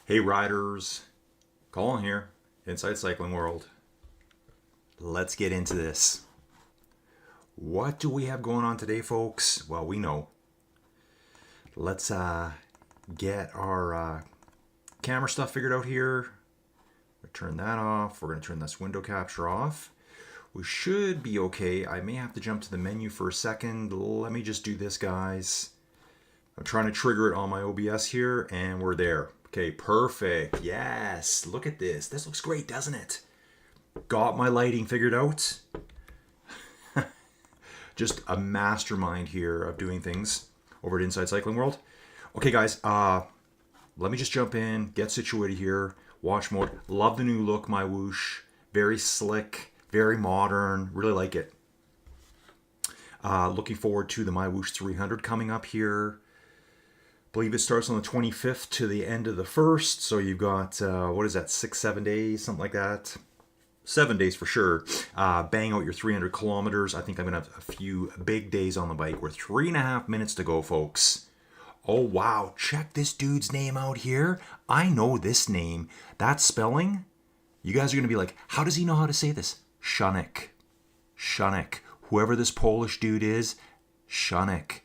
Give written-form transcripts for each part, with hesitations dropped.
Hey riders, Colin here, Inside Cycling World. Let's get into this. What do we have going on today, folks? Well, we know. Let's get our camera stuff figured out here. We'll turn that off. We're going to turn this window capture off. We should be okay. I may have to jump to the menu for a second. Let me just do this, guys. I'm trying to trigger it on my OBS here, and we're there. Okay, perfect. Yes, look at this. This looks great, doesn't it? Got my lighting figured out. Just a mastermind here of doing things over at Inside Cycling World. Okay, guys, let me just jump in, get situated here. Watch mode. Love the new look, MyWhoosh. Very slick, very modern. Really like it. Looking forward to the MyWhoosh 300 coming up here. Believe it starts on the 25th to the end of the 1st. So you've got, what is that, 6-7 days, something like that. 7 days for sure. Bang out your 300 kilometers. I think I'm going to have a few big days on the bike. We're 3.5 minutes to go, folks. Oh, wow. Check this dude's name out here. I know this name. That spelling, you guys are going to be like, how does he know how to say this? Shunik. Shunik. Whoever this Polish dude is, Shunik.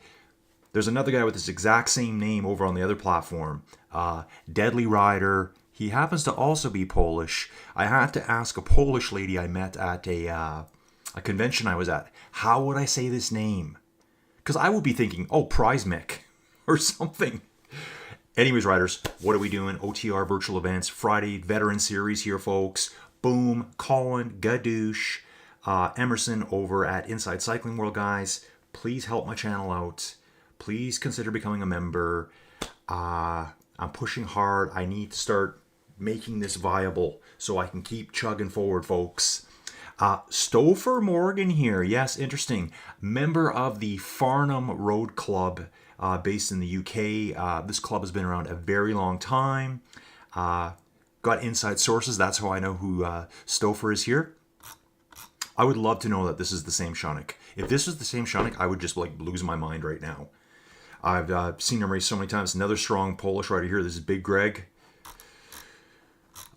There's another guy with this exact same name over on the other platform. Deadly Rider. He happens to also be Polish. I had to ask a Polish lady I met at a convention I was at, how would I say this name? Because I would be thinking, oh, Prizmic or something. Anyways, riders, what are we doing? OTR Virtual Events, Friday Veteran Series here, folks. Boom, Colin, Gadoosh, Emerson over at Inside Cycling World, guys. Please help my channel out. Please consider becoming a member. I'm pushing hard. I need to start making this viable so I can keep chugging forward, folks. Stouffer Morgan here. Yes, interesting. Member of the Farnham Road Club based in the UK. This club has been around a very long time. Got inside sources. That's how I know who Stouffer is here. I would love to know that this is the same Shunik. If this was the same Shunik, I would just like lose my mind right now. I've seen him race so many times. Another strong Polish rider here. This is Big Greg.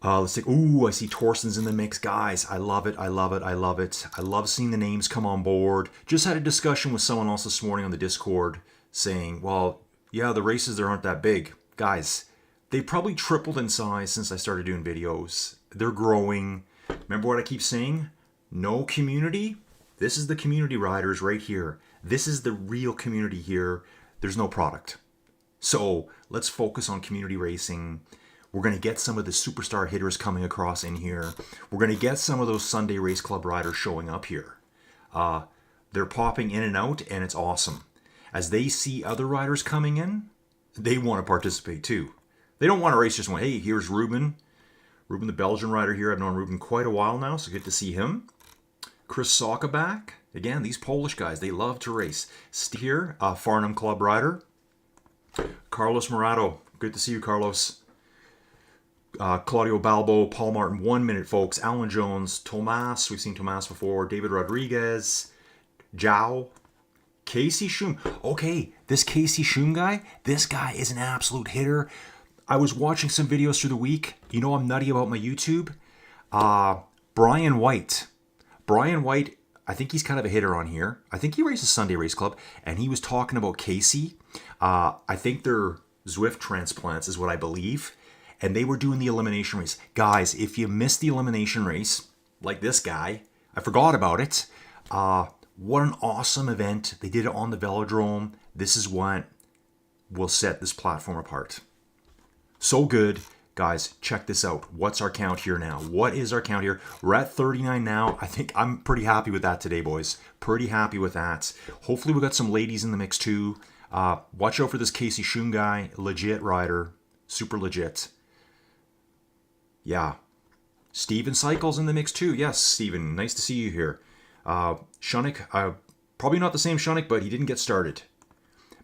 Let's take... Ooh, I see Torsten's in the mix. Guys, I love it. I love it. I love it. I love seeing the names come on board. Just had a discussion with someone else this morning on the Discord saying, well, yeah, the races there aren't that big. Guys, they probably tripled in size since I started doing videos. They're growing. Remember what I keep saying? No community. This is the community riders right here. This is the real community here. There's no product. So let's focus on community racing. We're going to get some of the superstar hitters coming across in here. We're going to get some of those Sunday Race Club riders showing up here. They're popping in and out, and it's awesome. As they see other riders coming in, they want to participate too. They don't want to race just one. Hey, here's Ruben. Ruben, the Belgian rider here. I've known Ruben quite a while now, so good to see him. Chris Saka back. Again, these Polish guys, they love to race. Here, Farnham Club rider. Carlos Morato. Good to see you, Carlos. Claudio Balbo, Paul Martin, 1 minute, folks. Alan Jones, Tomas. We've seen Tomas before. David Rodriguez. Zhao. Casey Schum. Okay, this Casey Schum guy, this guy is an absolute hitter. I was watching some videos through the week. You know I'm nutty about my YouTube. Brian White. Brian White, I think he's kind of a hitter on here. I think he races Sunday Race Club, and he was talking about Casey. I think they're Zwift transplants is what I believe. And they were doing the elimination race. Guys, if you missed the elimination race, like this guy, I forgot about it. What an awesome event. They did it on the velodrome. This is what will set this platform apart. So good. Guys, check this out. What's our count here now? What is our count here? We're at 39 now. I think I'm pretty happy with that today, boys. Pretty happy with that. Hopefully we got some ladies in the mix too. Watch out for this Casey Schum guy. Legit rider. Super legit. Yeah. Steven Cycles in the mix too. Yes, Steven. Nice to see you here. Shunik. Probably not the same Shunik, but he didn't get started.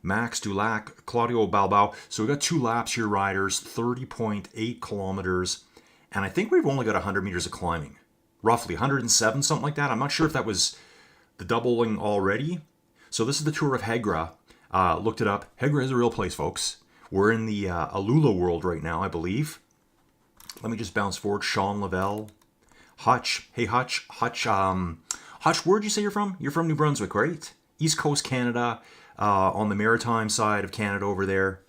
Max Dulac, Claudio Balbao. So we got 2 laps here, riders, 30.8 kilometers. And I think we've only got 100 meters of climbing. Roughly 107, something like that. I'm not sure if that was the doubling already. So this is the Tour of Hegra. Looked it up. Hegra is a real place, folks. We're in the Alula world right now, I believe. Let me just bounce forward. Sean Lavelle. Hutch. Hey, Hutch. Hutch, where'd you say you're from? You're from New Brunswick, right? East Coast Canada, on the maritime side of Canada over there.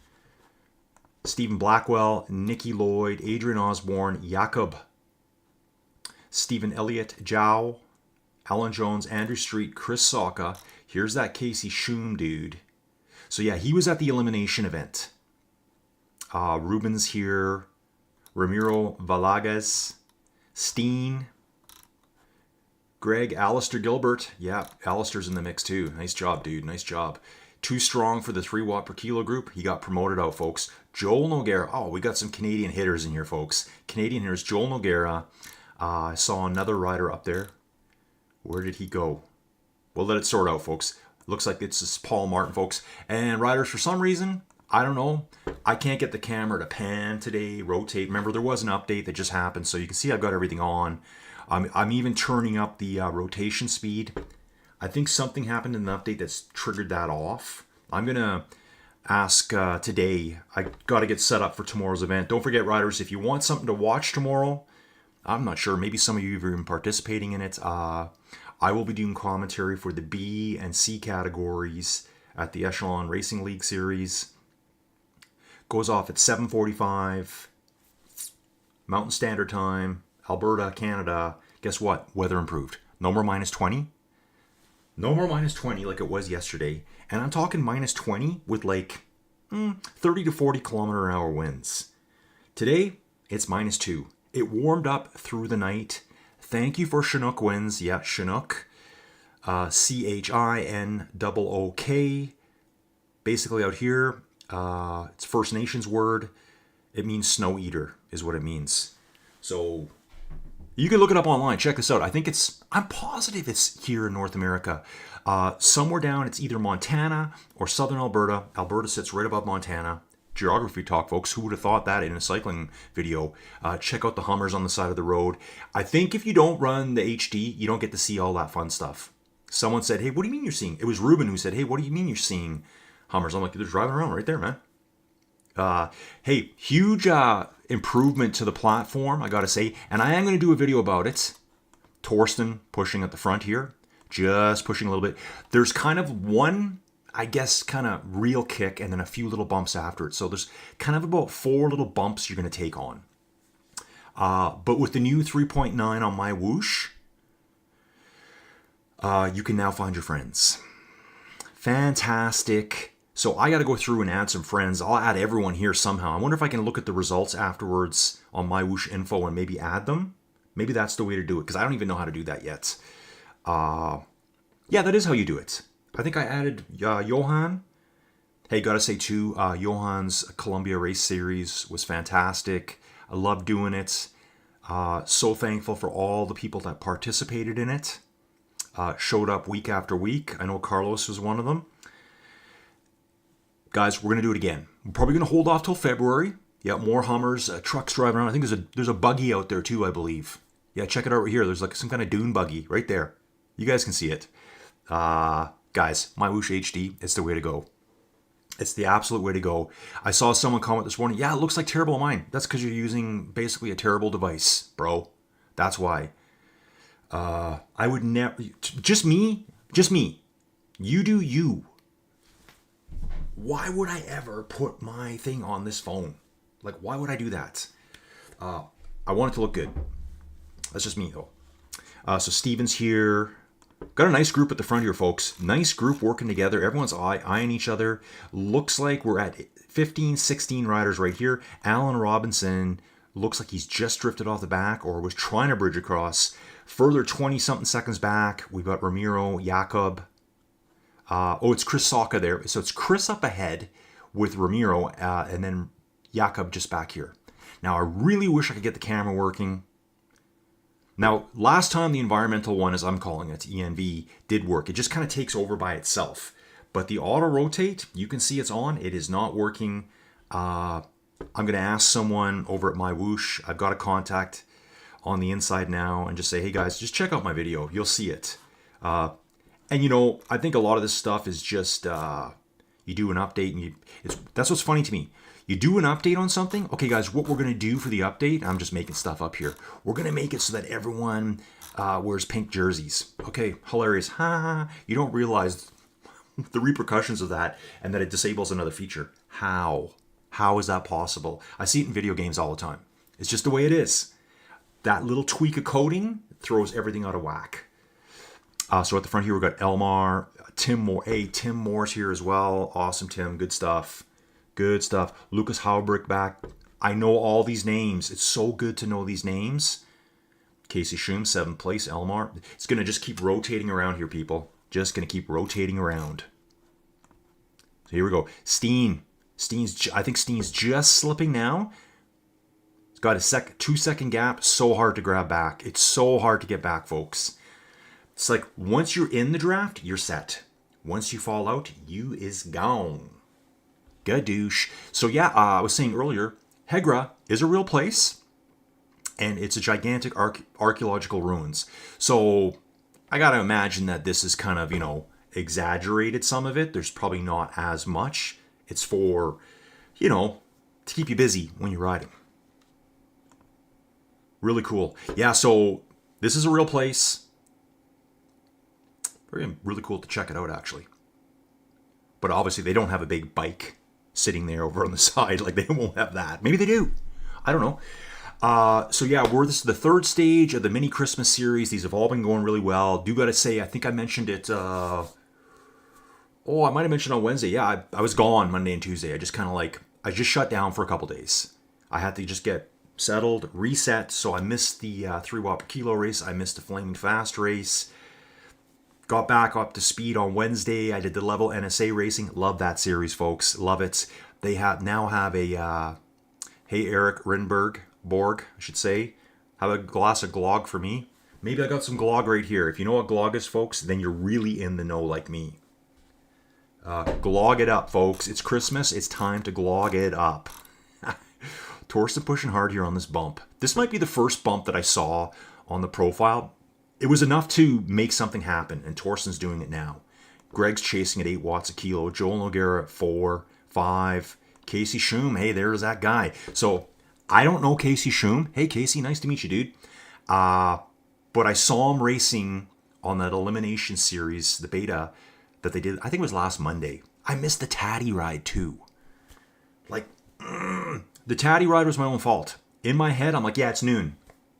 Stephen Blackwell, Nikki Lloyd, Adrian Osborne, Jakob, Stephen Elliott, Jow, Alan Jones, Andrew Street, Chris Saka. Here's that Casey Shoom dude. So yeah, he was at the elimination event. Ruben's here. Ramiro Valagas, Steen, Greg, Alistair Gilbert. Yeah, Alistair's in the mix too. Nice job, dude. Nice job. Too strong for the 3 watt per kilo group. He got promoted out, folks. Joel Noguera. Oh, we got some Canadian hitters in here, folks. Canadian hitters. Joel Noguera. I saw another rider up there. Where did he go? We'll let it sort out, folks. Looks like it's Paul Martin, folks. And riders, for some reason, I don't know. I can't get the camera to pan today, rotate. Remember, there was an update that just happened, so you can see I've got everything on. I'm even turning up the rotation speed. I think something happened in the update that's triggered that off. I'm going to ask today. I got to get set up for tomorrow's event. Don't forget, riders, if you want something to watch tomorrow, I'm not sure. Maybe some of you are even participating in it. I will be doing commentary for the B and C categories at the Echelon Racing League Series. Goes off at 7:45 Mountain Standard Time, Alberta, Canada. Guess what? Weather improved. No more minus 20. No more minus 20 like it was yesterday. And I'm talking minus 20 with like 30 to 40 kilometer an hour winds. Today, it's minus 2. It warmed up through the night. Thank you for Chinook winds. Yeah, Chinook. CHINOOK. Basically out here, it's First Nations word. It means snow eater is what it means. So you can look it up online. Check this out. I'm positive it's here in North America. Somewhere down, it's either Montana or southern Alberta. Alberta sits right above Montana. Geography talk, folks. Who would have thought that in a cycling video? Check out the Hummers on the side of the road. I think if you don't run the HD, you don't get to see all that fun stuff. Someone said, hey, what do you mean you're seeing? It was Ruben who said, hey, what do you mean you're seeing Hummers? I'm like, they're driving around right there, man. Hey, huge improvement to the platform, I gotta say. And I am going to do a video about it. Torsten pushing at the front here. Just pushing a little bit. There's kind of one, I guess, kind of real kick and then a few little bumps after it. So there's kind of about 4 little bumps you're going to take on. But with the new 3.9 on MyWhoosh, you can now find your friends. Fantastic. So I got to go through and add some friends. I'll add everyone here somehow. I wonder if I can look at the results afterwards on MyWhoosh info and maybe add them. Maybe that's the way to do it because I don't even know how to do that yet. Yeah, that is how you do it. I think I added Johan. Hey, gotta say too, Johan's Columbia Race Series was fantastic. I love doing it. So thankful for all the people that participated in it. Showed up week after week. I know Carlos was one of them. Guys, we're gonna do it again. We're probably gonna hold off till February. Yeah, more Hummers, trucks driving around. I think there's a buggy out there too, I believe. Yeah, check it out right here. There's like some kind of dune buggy right there. You guys can see it. Guys, MyWhoosh HD, it's the way to go. It's the absolute way to go. I saw someone comment this morning, yeah, it looks like Terrible on mine. That's because you're using basically a terrible device, bro. That's why. I would never, just me. You do you. Why would I ever put my thing on this phone? Like, why would I do that? I want it to look good. That's just me, though. So Steven's here. Got a nice group at the front here, folks. Nice group working together. Everyone's eyeing each other. Looks like we're at 15, 16 riders right here. Alan Robinson looks like he's just drifted off the back or was trying to bridge across. Further 20-something seconds back, we've got Ramiro, Jakob. It's Chris Saka there. So it's Chris up ahead with Ramiro and then Jakob just back here. Now, I really wish I could get the camera working. Now, last time the environmental one, as I'm calling it, ENV, did work. It just kind of takes over by itself. But the auto rotate, you can see it's on. It is not working. I'm going to ask someone over at MyWhoosh. I've got a contact on the inside now and just say, hey guys, just check out my video. You'll see it. And you know, I think a lot of this stuff is just, you do an update and that's what's funny to me. You do an update on something. Okay, guys, what we're going to do for the update, I'm just making stuff up here. We're going to make it so that everyone wears pink jerseys. Okay, hilarious. Ha ha. You don't realize the repercussions of that and that it disables another feature. How? How is that possible? I see it in video games all the time. It's just the way it is. That little tweak of coding throws everything out of whack. So at the front here, we've got Elmar, Tim Moore. Hey, Tim Moore's here as well. Awesome, Tim. Good stuff. Good stuff. Lucas Haubrick back. I know all these names. It's so good to know these names. Casey Schum, 7th place. Elmar. It's going to just keep rotating around here, people. Just going to keep rotating around. So here we go. Steen. I think Steen's just slipping now. He's got a 2-second gap. So hard to grab back. It's so hard to get back, folks. It's like once you're in the draft, you're set. Once you fall out, you is gone. Gadoosh. So yeah, I was saying earlier, Hegra is a real place, and it's a gigantic archeological ruins. So I gotta imagine that this is kind of, exaggerated some of it. There's probably not as much. It's for, to keep you busy when you're riding. Really cool. Yeah, so this is a real place. Really cool to check it out, actually. But obviously they don't have a big bike sitting there over on the side. Like, they won't have that. Maybe they do. I don't know. So yeah, this is the third stage of the mini Christmas series. These have all been going really well. Do gotta say, I think I mentioned it. I might have mentioned on Wednesday. Yeah, I was gone Monday and Tuesday. I just shut down for a couple days. I had to just get settled, reset. So I missed the 3 watt per kilo race. I missed the Flaming Fast race. Got back up to speed on Wednesday. I did the level NSA racing. Love that series, folks. Love it. They now have a, hey, Eric Borg, I should say. Have a glass of glog for me. Maybe I got some glog right here. If you know what glog is, folks, then you're really in the know like me. Glog it up, folks. It's Christmas. It's time to glog it up. Torsten pushing hard here on this bump. This might be the first bump that I saw on the profile. It was enough to make something happen, and Torsten's doing it now. Greg's chasing at 8 watts a kilo. Joel Noguera at 4, 5. Casey Schum, hey, there's that guy. So I don't know Casey Schum. Hey, Casey, nice to meet you, dude. But I saw him racing on that elimination series, the beta that they did. I think it was last Monday. I missed the Tatty ride too. The Tatty ride was my own fault. In my head, I'm like, yeah, it's noon.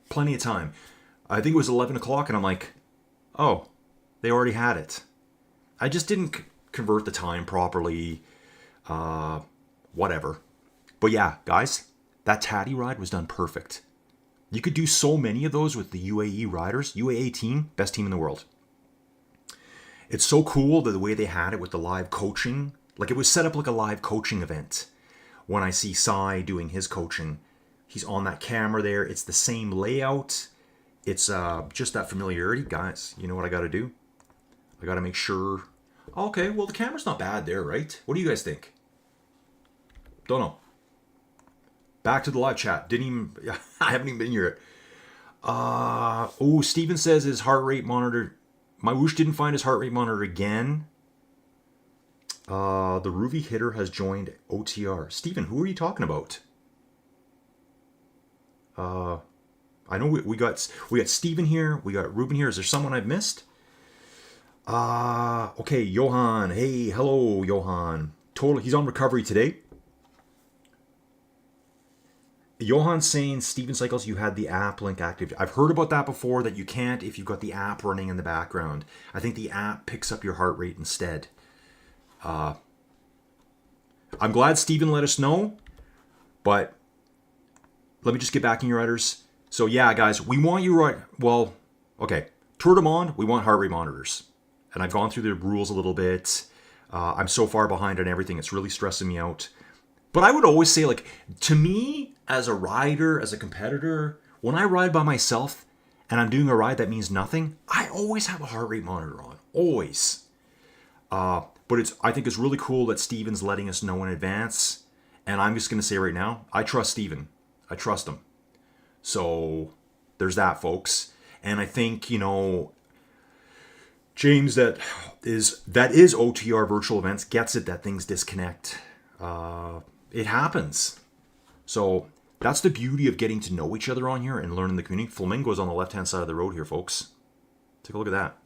Plenty of time. I think it was 11 o'clock, and I'm like, oh, they already had it. I just didn't convert the time properly. Whatever. But yeah, guys, that Tatty ride was done perfect. You could do so many of those with the UAE riders. UAE team, best team in the world. It's so cool the way they had it with the live coaching. Like, it was set up like a live coaching event. When I see Sai doing his coaching, he's on that camera there. It's the same layout. It's just that familiarity. Guys, you know what I got to do? I got to make sure. Okay, well, the camera's not bad there, right? What do you guys think? Don't know. Back to the live chat. I haven't even been here. Steven says his heart rate monitor. MyWhoosh didn't find his heart rate monitor again. The Ruby hitter has joined OTR. Steven, who are you talking about? I know we got Steven here. We got Ruben here. Is there someone I've missed? Okay, Johan. Hey, hello, Johan. Totally, he's on recovery today. Johan's saying, Steven Cycles, you had the app link active. I've heard about that before, that you can't if you've got the app running in the background. I think the app picks up your heart rate instead. I'm glad Steven let us know, but let me just get back in your riders. So yeah, guys, we want you right. Well, okay. Tour de Monde, we want heart rate monitors. And I've gone through the rules a little bit. I'm so far behind on everything. It's really stressing me out. But I would always say, like, to me, as a rider, as a competitor, when I ride by myself and I'm doing a ride that means nothing, I always have a heart rate monitor on. Always. But I think it's really cool that Steven's letting us know in advance. And I'm just going to say right now, I trust Steven. I trust him. So there's that, folks. And I think, James, that is OTR Virtual Events, gets it that things disconnect. It happens. So that's the beauty of getting to know each other on here and learning the community. Flamingo's on the left-hand side of the road here, folks. Take a look at that.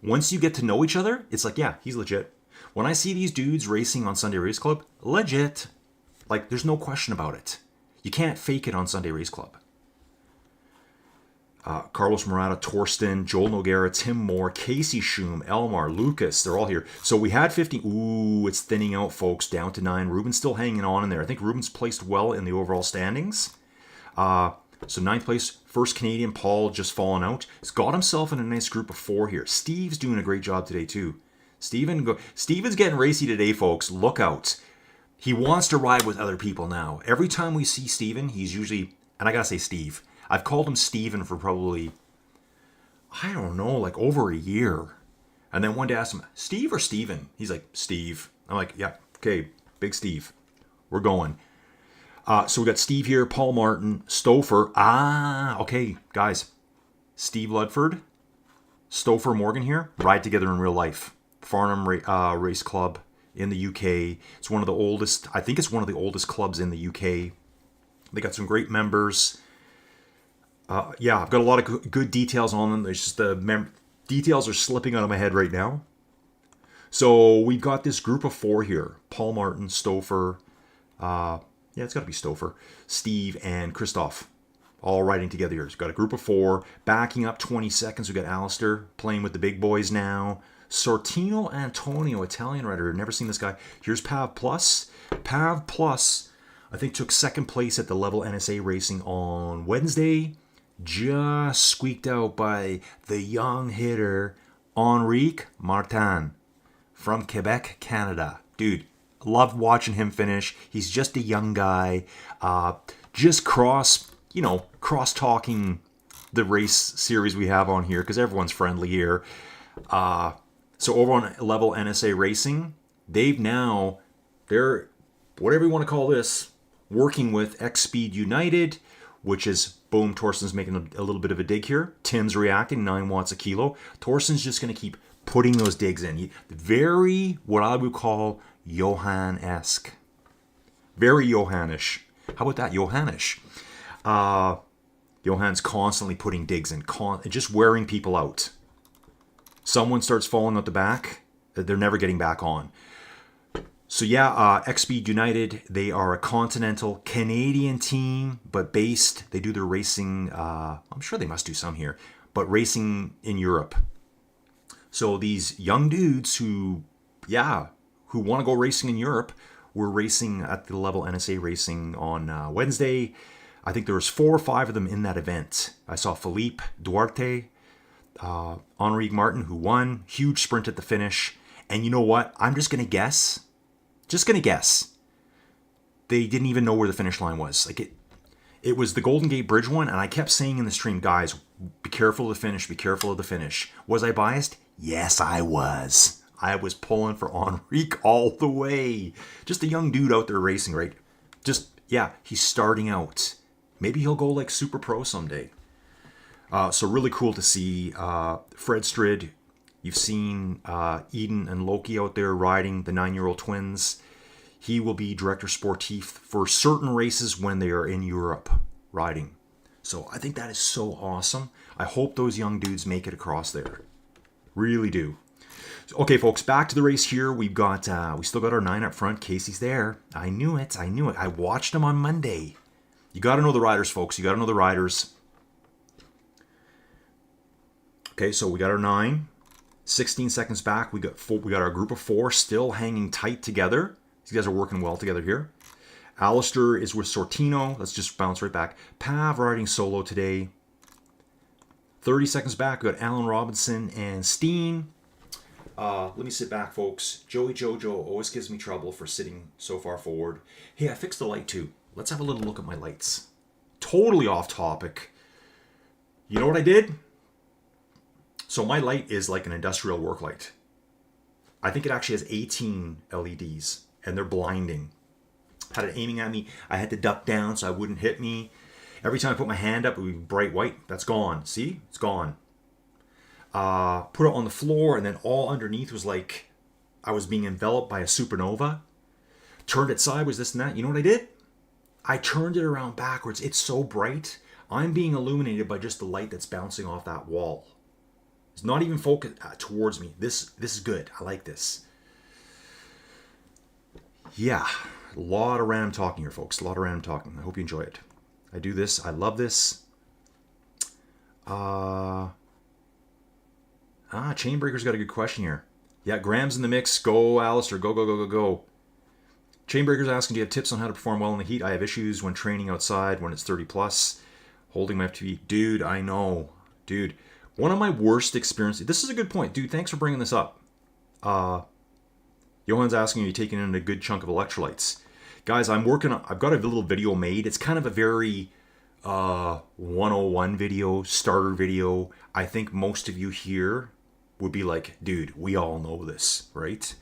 Once you get to know each other, it's like, yeah, he's legit. When I see these dudes racing on Sunday Race Club, legit. Like, there's no question about it. You can't fake it on Sunday Race Club. Carlos Murata, Torsten, Joel Noguera, Tim Moore, Casey Schum, Elmar, Lucas, they're all here. So we had 15. Ooh, it's thinning out, folks, down to 9. Ruben's still hanging on in there. I think Ruben's placed well in the overall standings. So 9th place, first Canadian, Paul, just fallen out. He's got himself in a nice group of 4 here. Steve's doing a great job today, too. Steven's getting racy today, folks. Look out. He wants to ride with other people now. Every time we see Steven, he's usually, and I gotta say Steve. I've called him Steven for probably, I don't know, like over a year. And then one day I asked him, Steve or Steven? He's like, Steve. I'm like, yeah, okay, Big Steve. We're going. So we got Steve here, Paul Martin, Stouffer. Okay, guys. Steve Ludford, Stouffer Morgan here, ride together in real life. Farnham Race Club in the UK. It's one of the oldest, I think it's one of the oldest clubs in the UK. They got some great members. Yeah, I've got a lot of good details on them. There's just the details are slipping out of my head right now. So we've got this group of 4 here. Paul Martin, Stouffer, yeah, it's got to be Stouffer, Steve, and Christoph, all riding together here. So we've got a group of 4. Backing up 20 seconds, we've got Alistair playing with the big boys now. Sortino Antonio, Italian rider. Never seen this guy. Here's Pav Plus. Pav Plus, I think, took 2nd place at the Level NSA Racing on Wednesday. Just squeaked out by the young hitter, Henrique Martin from Quebec, Canada. Dude, loved watching him finish. He's just a young guy. Just cross-talking the race series we have on here because everyone's friendly here. So over on Level NSA Racing, they're, whatever you want to call this, working with X Speed United, which is, boom, Torsten's making a little bit of a dig here. Tim's reacting, 9 watts a kilo. Torsten's just going to keep putting those digs in. Very, what I would call, Johan-esque. Very Johannish. How about that, Johannish? Johan's constantly putting digs in, just wearing people out. Someone starts falling out the back, they're never getting back on. So yeah, X-Speed United, they are a continental Canadian team, but they do their racing, I'm sure they must do some here, but racing in Europe. So these young dudes who want to go racing in Europe were racing at the Level NSA Racing on Wednesday. I think there was 4 or 5 of them in that event. I saw Philippe Duarte, Henrique Martin, who won. Huge sprint at the finish. And you know what? I'm just going to guess. They didn't even know where the finish line was. Like it was the Golden Gate Bridge one, and I kept saying in the stream, guys, be careful of the finish, be careful of the finish. Was I biased? Yes, I was. I was pulling for Henrique all the way. Just a young dude out there racing, right? He's starting out. Maybe he'll go like super pro someday. So really cool to see Fred Strid. You've seen Eden and Loki out there riding the 9-year-old twins. He will be director sportif for certain races when they are in Europe riding. So I think that is so awesome. I hope those young dudes make it across there. Really do. Okay, folks, back to the race here. We still got our 9 up front. Casey's there. I knew it. I watched him on Monday. You got to know the riders, folks. You got to know the riders. Okay, so we got our 9. 16 seconds back, we got our group of 4 still hanging tight together. These guys are working well together here. Alistair is with Sortino. Let's just bounce right back. Pav riding solo today. 30 seconds back, we got Alan Robinson and Steen. Let me sit back, folks. Joey Jojo always gives me trouble for sitting so far forward. Hey, I fixed the light too. Let's have a little look at my lights. Totally off topic. You know what I did? So my light is like an industrial work light. I think it actually has 18 LEDs, and they're blinding. Had it aiming at me. I had to duck down so it wouldn't hit me. Every time I put my hand up, it would be bright white. That's gone. See? It's gone. Put it on the floor, and then all underneath was like I was being enveloped by a supernova. turned it sideways, this and that. You know what I did? I turned it around backwards. It's so bright. I'm being illuminated by just the light that's bouncing off that wall. It's not even focused towards me. This is good. I like this. Yeah, a lot of random talking here, folks. A lot of random talking. I hope you enjoy it. I do this. I love this. Chainbreaker's got a good question here. Yeah, Graham's in the mix. Go, Alistair. Go, go, go, go, go. Chainbreaker's asking, do you have tips on how to perform well in the heat? I have issues when training outside when it's 30 plus. Holding my FTP. Dude, I know. Dude, one of my worst experiences. This is a good point. Dude, thanks for bringing this up. Johan's asking, are you taking in a good chunk of electrolytes? Guys, I've got a little video made. It's kind of a very 101 video, starter video. I think most of you here would be like, dude, we all know this, right?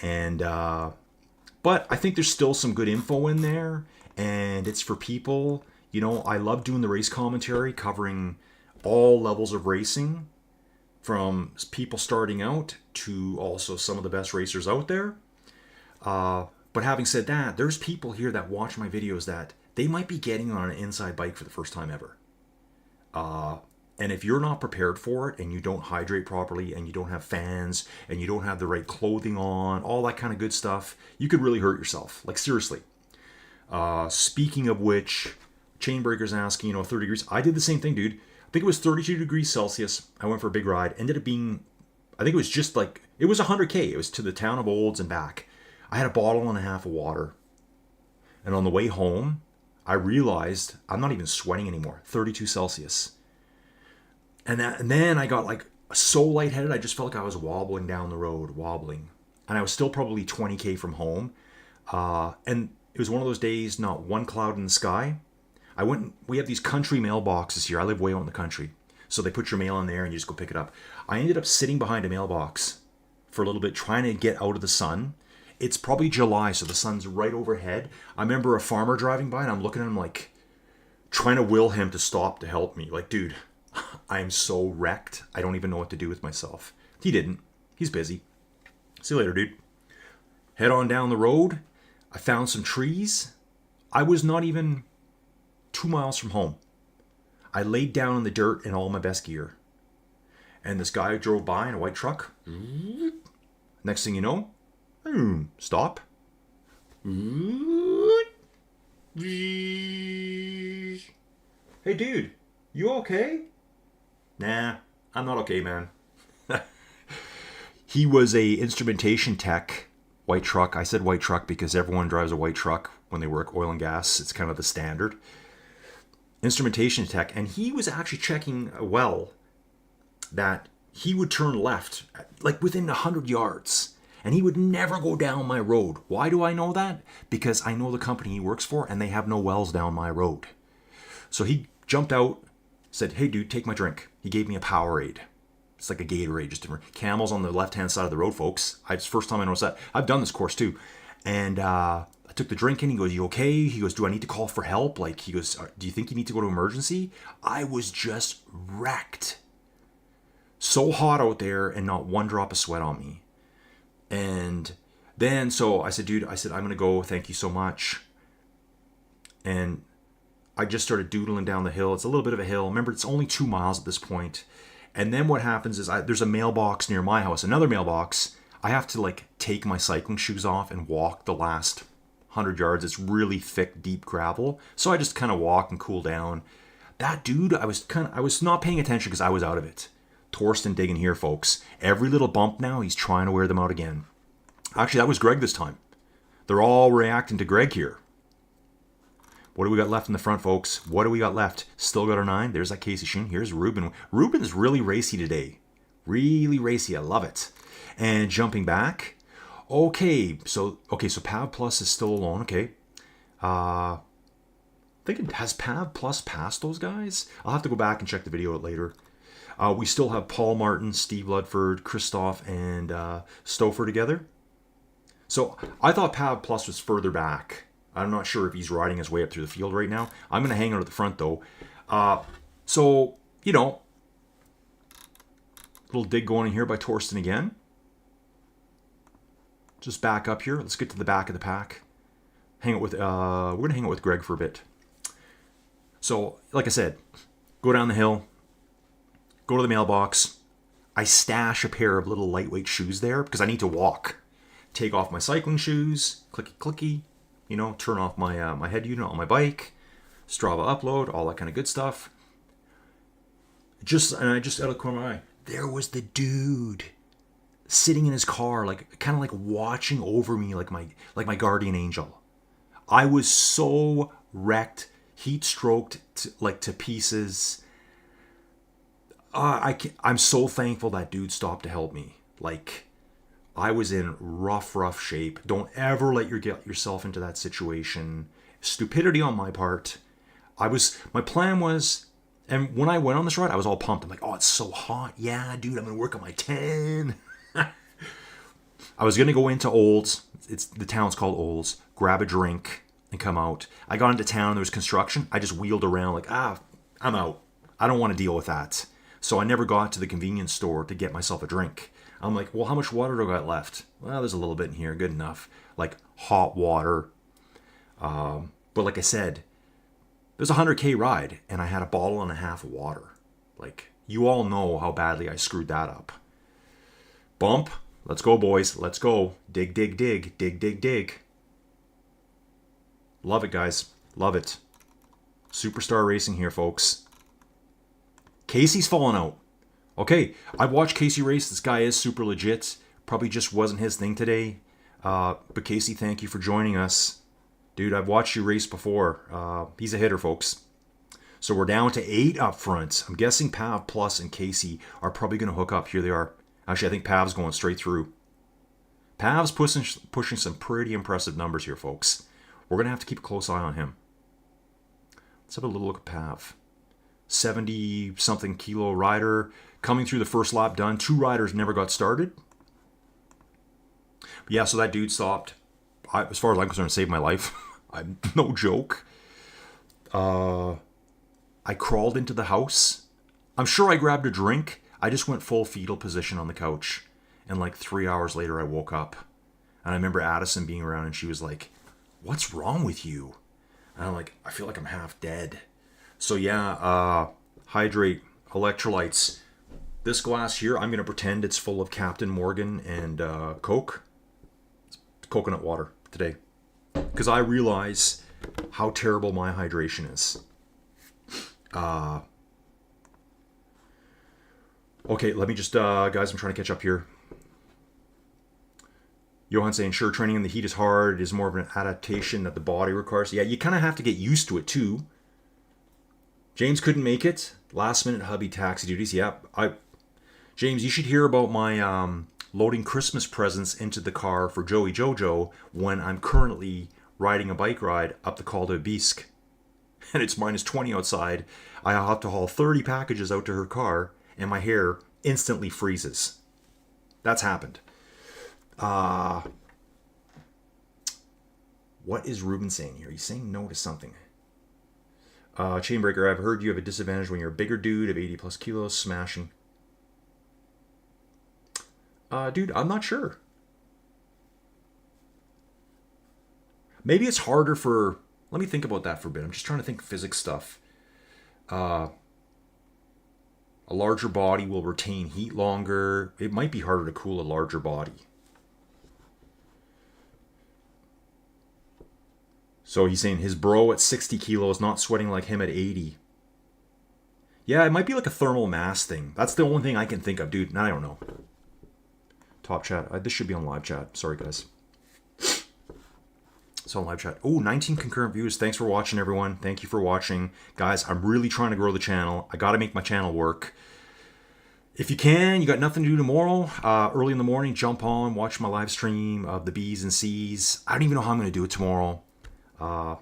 And but I think there's still some good info in there, and it's for people. You know, I love doing the race commentary, covering all levels of racing, from people starting out to also some of the best racers out there. But having said that, there's people here that watch my videos that they might be getting on an inside bike for the first time ever. And if you're not prepared for it, and you don't hydrate properly, and you don't have fans, and you don't have the right clothing on, all that kind of good stuff, you could really hurt yourself. Like, seriously. Speaking of which, Chainbreaker's asking, 30 degrees. I did the same thing, dude. I think it was 32 degrees Celsius. I went for a big ride. Ended up being, I think it was just like, it was 100K. It was to the town of Olds and back. I had a bottle and a half of water. And on the way home, I realized I'm not even sweating anymore. 32 Celsius. And then I got like so lightheaded, I just felt like I was wobbling down the road, wobbling. And I was still probably 20K from home. And it was one of those days, not one cloud in the sky. We have these country mailboxes here. I live way out in the country. So they put your mail in there and you just go pick it up. I ended up sitting behind a mailbox for a little bit, trying to get out of the sun. It's probably July, so the sun's right overhead. I remember a farmer driving by and I'm looking at him like, trying to will him to stop to help me. Like, dude, I'm so wrecked. I don't even know what to do with myself. He didn't. He's busy. See you later, dude. Head on down the road. I found some trees. I was not even 2 miles from home. I laid down in the dirt in all my best gear. And this guy drove by in a white truck. Next thing you know, stop. Hey, dude, you okay? Nah, I'm not okay, man. He was a instrumentation tech, white truck. I said white truck because everyone drives a white truck when they work oil and gas. It's kind of the standard. Instrumentation tech, and he was actually checking a well that he would turn left, like within 100 yards, and he would never go down my road. Why do I know that? Because I know the company he works for, and they have no wells down my road. So he jumped out, said, hey, dude, take my drink. He gave me a Powerade. It's like a Gatorade, just different. Camel's on the left-hand side of the road, folks. It's the first time I noticed that. I've done this course, too. And I took the drink in. He goes, you okay? He goes, do I need to call for help? Like, he goes, do you think you need to go to emergency? I was just wrecked. So hot out there and not one drop of sweat on me. And then, so I said, dude, I'm going to go. Thank you so much. And I just started doodling down the hill. It's a little bit of a hill. Remember, it's only 2 miles at this point. And then what happens is there's a mailbox near my house, another mailbox. I have to like take my cycling shoes off and walk the last 100 yards. It's really thick, deep gravel. So I just kind of walk and cool down. That dude, I was not paying attention because I was out of it. Torsten digging here, folks. Every little bump now, he's trying to wear them out again. Actually, that was Greg this time. They're all reacting to Greg here. What do we got left in the front, folks? What do we got left? Still got our 9. There's that Casey Sheen. Here's Ruben. Ruben's really racy today. Really racy. I love it. And jumping back. Okay, so Pav Plus is still alone. Okay. Thinking, has Pav Plus passed those guys? I'll have to go back and check the video out later. We still have Paul Martin, Steve Ludford, Christoph, and Stouffer together. So I thought Pav Plus was further back. I'm not sure if he's riding his way up through the field right now. I'm going to hang out at the front, though. So, little dig going in here by Torsten again. Just back up here. Let's get to the back of the pack. hang out with we're gonna hang out with Greg for a bit. So, like I said, go down the hill, go to the mailbox. I stash a pair of little lightweight shoes there because I need to walk. Take off my cycling shoes, clicky clicky, you know, turn off my my head unit on my bike, Strava upload, all that kind of good stuff. And I just out of the corner of my eye, there was the dude sitting in his car, like kind of like watching over me, like my guardian angel. I was so wrecked, heat stroked, to pieces. I'm so thankful that dude stopped to help me. Like, I was in rough shape. Don't ever get yourself into that situation. Stupidity on my part. My plan was, and when I went on this ride, I was all pumped. I'm like, oh, it's so hot. Yeah, dude, I'm going to work on my tan. I was going to go into Olds. The town's called Olds. Grab a drink and come out. I got into town. There was construction. I just wheeled around like, I'm out. I don't want to deal with that. So I never got to the convenience store to get myself a drink. I'm like, well, how much water do I got left? Well, there's a little bit in here. Good enough. Like hot water. But like I said, there's a 100K ride, and I had a bottle and a half of water. Like, you all know how badly I screwed that up. Bump. Let's go, boys. Let's go. Dig, dig, dig. Dig, dig, dig. Love it, guys. Love it. Superstar racing here, folks. Casey's falling out. Okay, I've watched Casey race. This guy is super legit. Probably just wasn't his thing today. But Casey, thank you for joining us. Dude, I've watched you race before. He's a hitter, folks. So we're down to 8 up front. I'm guessing Pav Plus and Casey are probably going to hook up. Here they are. Actually, I think Pav's going straight through. Pav's pushing some pretty impressive numbers here, folks. We're going to have to keep a close eye on him. Let's have a little look at Pav. 70-something kilo rider. Coming through the first lap done. 2 riders never got started. But yeah, so that dude stopped. As far as I'm concerned, saved my life. I'm no joke. I crawled into the house. I'm sure I grabbed a drink. I just went full fetal position on the couch. And like 3 hours later, I woke up. And I remember Addison being around and she was like, what's wrong with you? And I'm like, I feel like I'm half dead. So yeah, hydrate, electrolytes. This glass here, I'm going to pretend it's full of Captain Morgan and Coke. It's coconut water today. Because I realize how terrible my hydration is. Okay, let me just, guys, I'm trying to catch up here. Johan saying, sure, training in the heat is hard. It is more of an adaptation that the body requires. Yeah, you kind of have to get used to it, too. James couldn't make it. Last minute hubby taxi duties. Yeah, James, you should hear about my loading Christmas presents into the car for Joey Jojo when I'm currently riding a bike ride up the Col de Bisque. And it's -20 outside. I have to haul 30 packages out to her car, and my hair instantly freezes. That's happened. What is Ruben saying here? He's saying no to something. Chainbreaker, I've heard you have a disadvantage when you're a bigger dude of 80 plus kilos smashing. Dude, I'm not sure. Maybe it's harder for... Let me think about that for a bit. I'm just trying to think physics stuff. A larger body will retain heat longer. It might be harder to cool a larger body. So he's saying his bro at 60 kilos not sweating like him at 80. Yeah, it might be like a thermal mass thing. That's the only thing I can think of, dude. Now I don't know. Top chat. This should be on live chat. Sorry, guys. So live chat. Oh, 19 concurrent views. Thanks for watching, everyone. Thank you for watching. Guys, I'm really trying to grow the channel. I got to make my channel work. If you can, you got nothing to do tomorrow, early in the morning, jump on, watch my live stream of the B's and C's. I don't even know how I'm going to do it tomorrow. I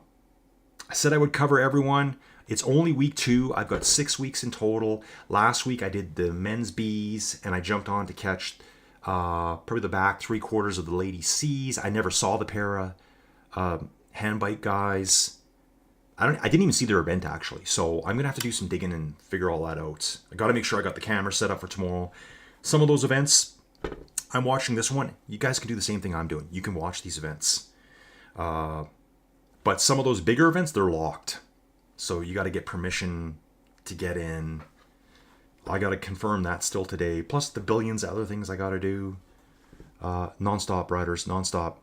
said I would cover everyone. It's only week 2. I've got 6 weeks in total. Last week I did the men's B's, and I jumped on to catch probably the back 3/4 of the ladies' C's. I never saw the para hand bike guys. I didn't even see their event, actually. So I'm gonna have to do some digging and figure all that out. I got to make sure I got the camera set up for tomorrow. Some of those events, I'm watching this one. You guys can do the same thing I'm doing. You can watch these events. But some of those bigger events, they're locked. So you got to get permission to get in. I got to confirm that still today. Plus the billions of other things I got to do. Non-stop, riders, non-stop.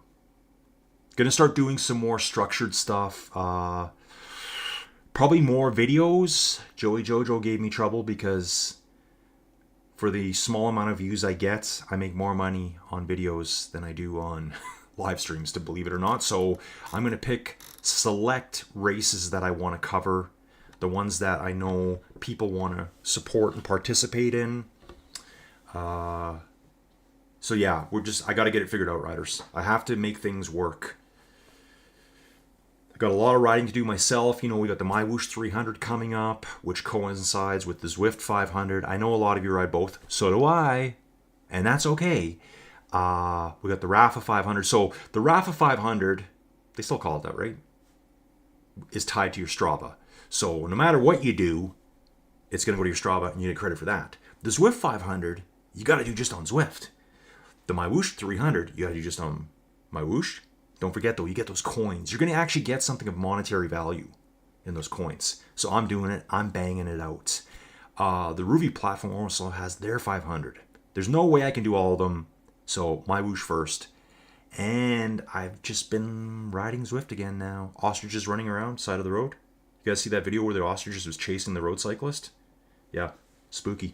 Gonna start doing some more structured stuff. Probably more videos. Joey Jojo gave me trouble because for the small amount of views I get, I make more money on videos than I do on live streams, to believe it or not. So I'm going to pick select races that I want to cover, the ones that I know people want to support and participate in. So yeah, I got to get it figured out, riders. I have to make things work. Got a lot of riding to do myself. You know, we got the MyWhoosh 300 coming up, which coincides with the Zwift 500. I know a lot of you ride both. So do I. And that's okay. We got the Rapha 500. So the Rapha 500, they still call it that, right? Is tied to your Strava. So no matter what you do, it's going to go to your Strava and you get credit for that. The Zwift 500, you got to do just on Zwift. The MyWhoosh 300, you got to do just on MyWhoosh. Don't forget, though, you get those coins. You're going to actually get something of monetary value in those coins. So I'm doing it. I'm banging it out. The Ruby platform also has their 500. There's no way I can do all of them. So MyWhoosh first. And I've just been riding Zwift again now. Ostriches running around side of the road. You guys see that video where the ostriches was chasing the road cyclist? Yeah, spooky.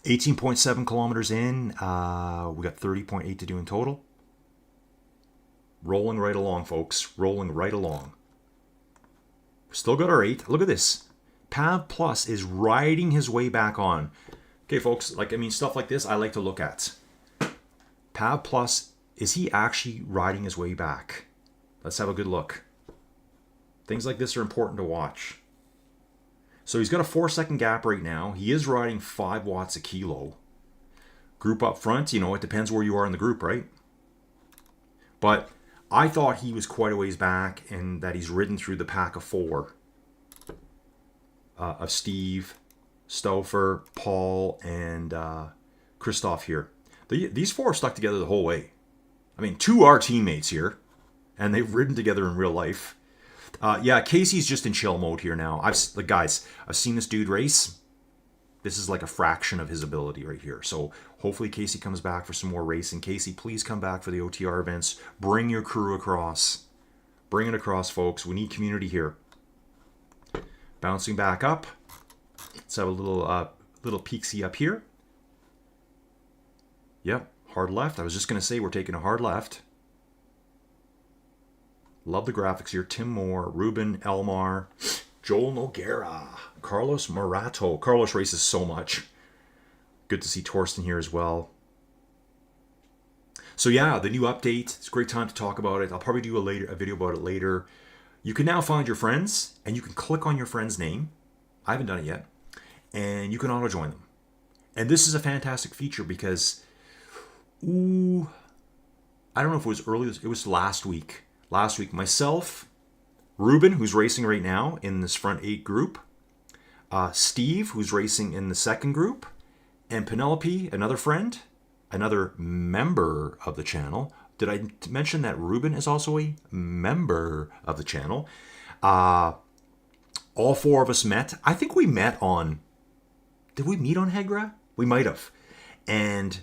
18.7 kilometers in. We got 30.8 to do in total. Rolling right along, folks. Rolling right along. Still got our 8. Look at this. Pav Plus is riding his way back on. Okay, folks. Stuff like this I like to look at. Pav Plus, is he actually riding his way back? Let's have a good look. Things like this are important to watch. So he's got a 4-second gap right now. He is riding 5 watts a kilo. Group up front, it depends where you are in the group, right? But I thought he was quite a ways back and that he's ridden through the pack of 4 of Steve, Stauffer, Paul, and Christoph here. These 4 are stuck together the whole way. 2 are teammates here, and they've ridden together in real life. Casey's just in chill mode here now. I've seen this dude race. This is like a fraction of his ability right here. So hopefully Casey comes back for some more racing. Casey, please come back for the OTR events. Bring your crew across. Bring it across, folks. We need community here. Bouncing back up. Let's have a little peeksy up here. Yep, hard left. I was just going to say we're taking a hard left. Love the graphics here. Tim Moore, Ruben Elmar, Joel Noguera, Carlos Morato. Carlos races so much. Good to see Torsten here as well. So yeah, the new update. It's a great time to talk about it. I'll probably do a video about it later. You can now find your friends, and you can click on your friend's name. I haven't done it yet. And you can auto-join them. And this is a fantastic feature because, I don't know if it was early. It was last week. Last week, myself, Ruben, who's racing right now in this front 8 group, Steve, who's racing in the second group, and Penelope, another friend, another member of the channel. Did I mention that Ruben is also a member of the channel? All 4 of us met. I think we met on... Did we meet on Hegra? We might have. And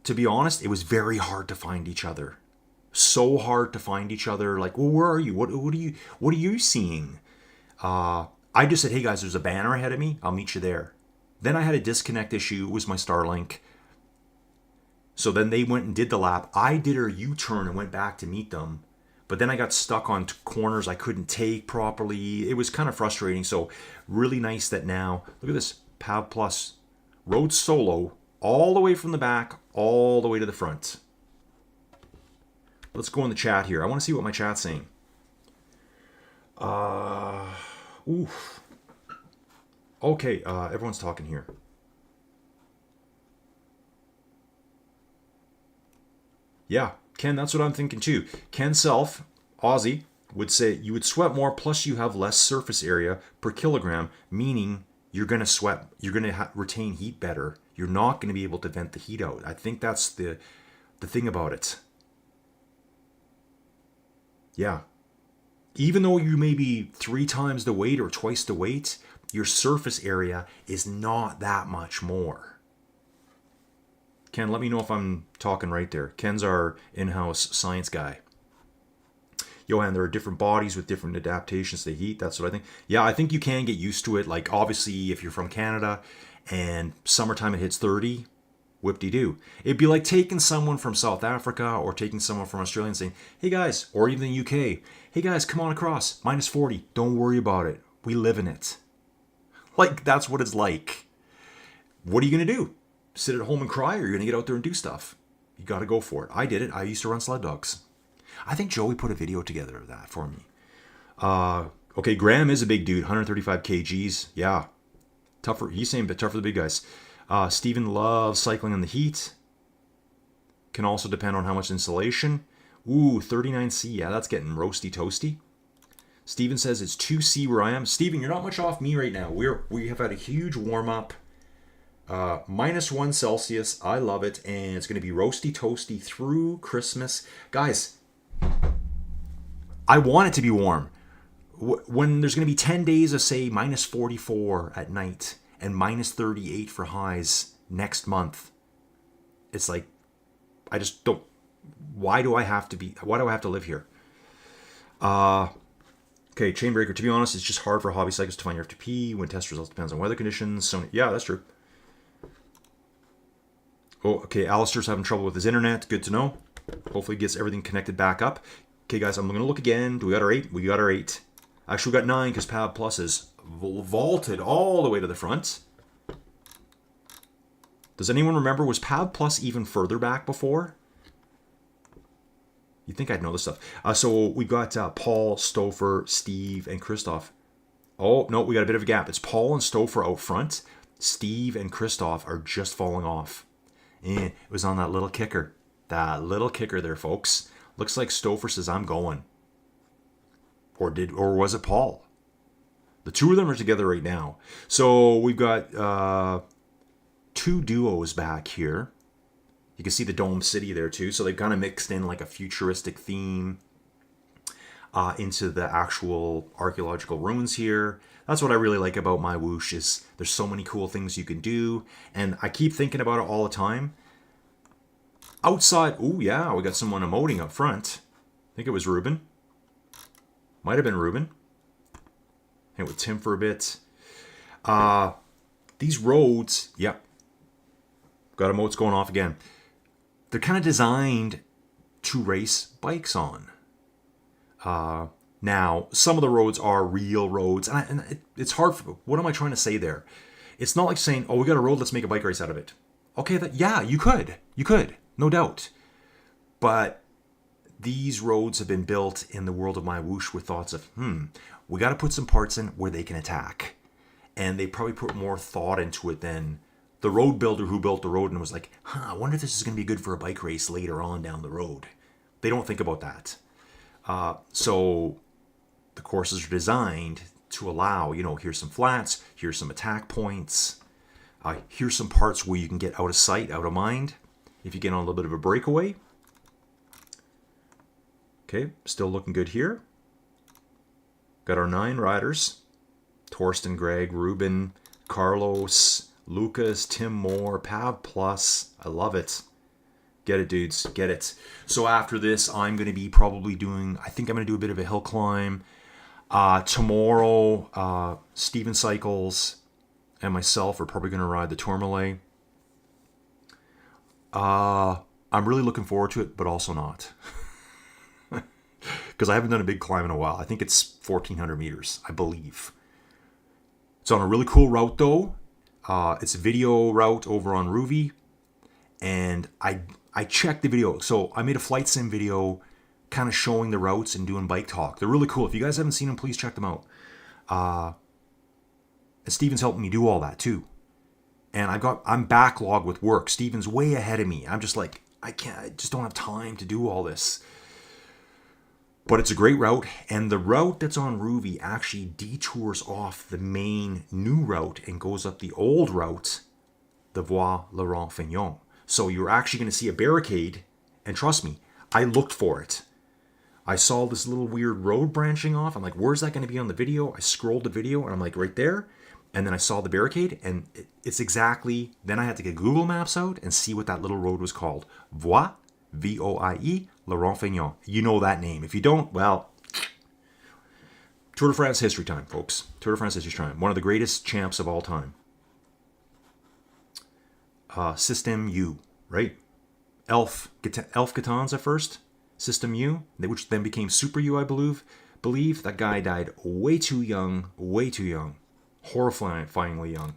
to be honest, it was very hard to find each other. So hard to find each other. Like, well, where are you? What are you seeing? I just said, hey guys, there's a banner ahead of me. I'll meet you there. Then I had a disconnect issue. It was my Starlink. So then they went and did the lap. I did a U-turn and went back to meet them. But then I got stuck on corners I couldn't take properly. It was kind of frustrating. So really nice that now, look at this, Pav Plus rode solo all the way from the back, all the way to the front. Let's go in the chat here. I want to see what my chat's saying. Okay, everyone's talking here. Yeah, Ken, that's what I'm thinking too. Ken Self, Aussie, would say you would sweat more, plus you have less surface area per kilogram, meaning you're going to sweat, you're going to retain heat better. You're not going to be able to vent the heat out. I think that's the thing about it. Yeah. even though you may be 3 times the weight or twice the weight, your surface area is not that much more. Ken, let me know if I'm talking right there. Ken's our in-house science guy. Johan, there are different bodies with different adaptations to heat. That's what I think. Yeah, I think you can get used to it. Like, obviously, if you're from Canada and summertime it hits 30, whoop-de-doo. It'd be like taking someone from South Africa or taking someone from Australia and saying, hey guys, or even the UK, hey guys, come on across, minus 40. Don't worry about it. We live in it. Like, that's what it's like. What are you going to do? Sit at home and cry, or you're going to get out there and do stuff? You got to go for it. I did it. I used to run sled dogs. I think Joey put a video together of that for me. Okay, Graham is a big dude, 135 kgs. Yeah, tougher. He's saying, but tougher for the big guys. Steven loves cycling in the heat. Can also depend on how much insulation. Ooh, 39C. Yeah, that's getting roasty toasty. Steven says it's 2C where I am. Steven, you're not much off me right now. We have had a huge warm up. -1 Celsius. I love it. And it's going to be roasty toasty through Christmas. Guys, I want it to be warm. When there's going to be 10 days of, say, -44 at night and -38 for highs next month, it's like, I just don't. Why do I have to live here? Okay, Chainbreaker. To be honest, it's just hard for hobby cyclists to find your FTP when test results depends on weather conditions. So yeah, that's true. Oh, okay. Alistair's having trouble with his internet. Good to know. Hopefully, he gets everything connected back up. Okay, guys, I'm gonna look again. Do we got our 8? We got our 8. Actually, we got 9 because Pav Plus is vaulted all the way to the front. Does anyone remember, was Pav Plus even further back before? You'd think I'd know this stuff. So we got Paul, Stouffer, Steve, and Christoph. Oh, no, we got a bit of a gap. It's Paul and Stouffer out front. Steve and Christoph are just falling off. It was on that little kicker. That little kicker there, folks. Looks like Stouffer says, I'm going. Or was it Paul? The two of them are together right now. So we've got 2 duos back here. You can see the Dome City there too. So they've kind of mixed in like a futuristic theme into the actual archaeological ruins here. That's what I really like about MyWhoosh, is there's so many cool things you can do. And I keep thinking about it all the time. Outside, oh yeah, we got someone emoting up front. I think it was Ruben. Might have been Ruben. Hang with Tim for a bit. These roads, yep. Got emotes going off again. They're kind of designed to race bikes on. Now, some of the roads are real roads, and it's hard. What am I trying to say there? It's not like saying, "Oh, we got a road, let's make a bike race out of it." Okay, yeah, you could, no doubt. But these roads have been built in the world of MyWhoosh with thoughts of, we got to put some parts in where they can attack, and they probably put more thought into it than the road builder who built the road and was like, I wonder if this is going to be good for a bike race later on down the road. They don't think about that. So the courses are designed to allow, here's some flats, here's some attack points, here's some parts where you can get out of sight, out of mind, if you get on a little bit of a breakaway. Okay, still looking good here. Got our 9 riders. Torsten, Greg, Ruben, Carlos, Lucas, Tim Moore, Pav Plus. I love it. Get it, dudes. Get it. So after this, I'm going to be probably I think I'm going to do a bit of a hill climb. Tomorrow, Steven Cycles and myself are probably going to ride the Tourmalet. I'm really looking forward to it, but also not. Because I haven't done a big climb in a while. I think it's 1,400 meters, I believe. It's on a really cool route, though. It's a video route over on Ruby. And I checked the video. So I made a flight sim video kind of showing the routes and doing bike talk. They're really cool. If you guys haven't seen them, please check them out. And Steven's helping me do all that, too. And I'm backlogged with work. Steven's way ahead of me. I'm just like, I just don't have time to do all this. But it's a great route, and the route that's on Ruby actually detours off the main new route and goes up the old route, the Voie Laurent-Fignon. So you're actually going to see a barricade, and trust me, I looked for it. I saw this little weird road branching off. I'm like, where's that going to be on the video? I scrolled the video and I'm like, right there. And then I saw the barricade, and it's exactly, then I had to get Google Maps out and see what that little road was called. Voie, V-O-I-E, Le Renfignon. You know that name. If you don't, well, Tour de France history time, folks. Tour de France history time. One of the greatest champs of all time. System U, right? Elf Catons at first. System U, which then became Super U, I believe. That guy died way too young. Horrifyingly young.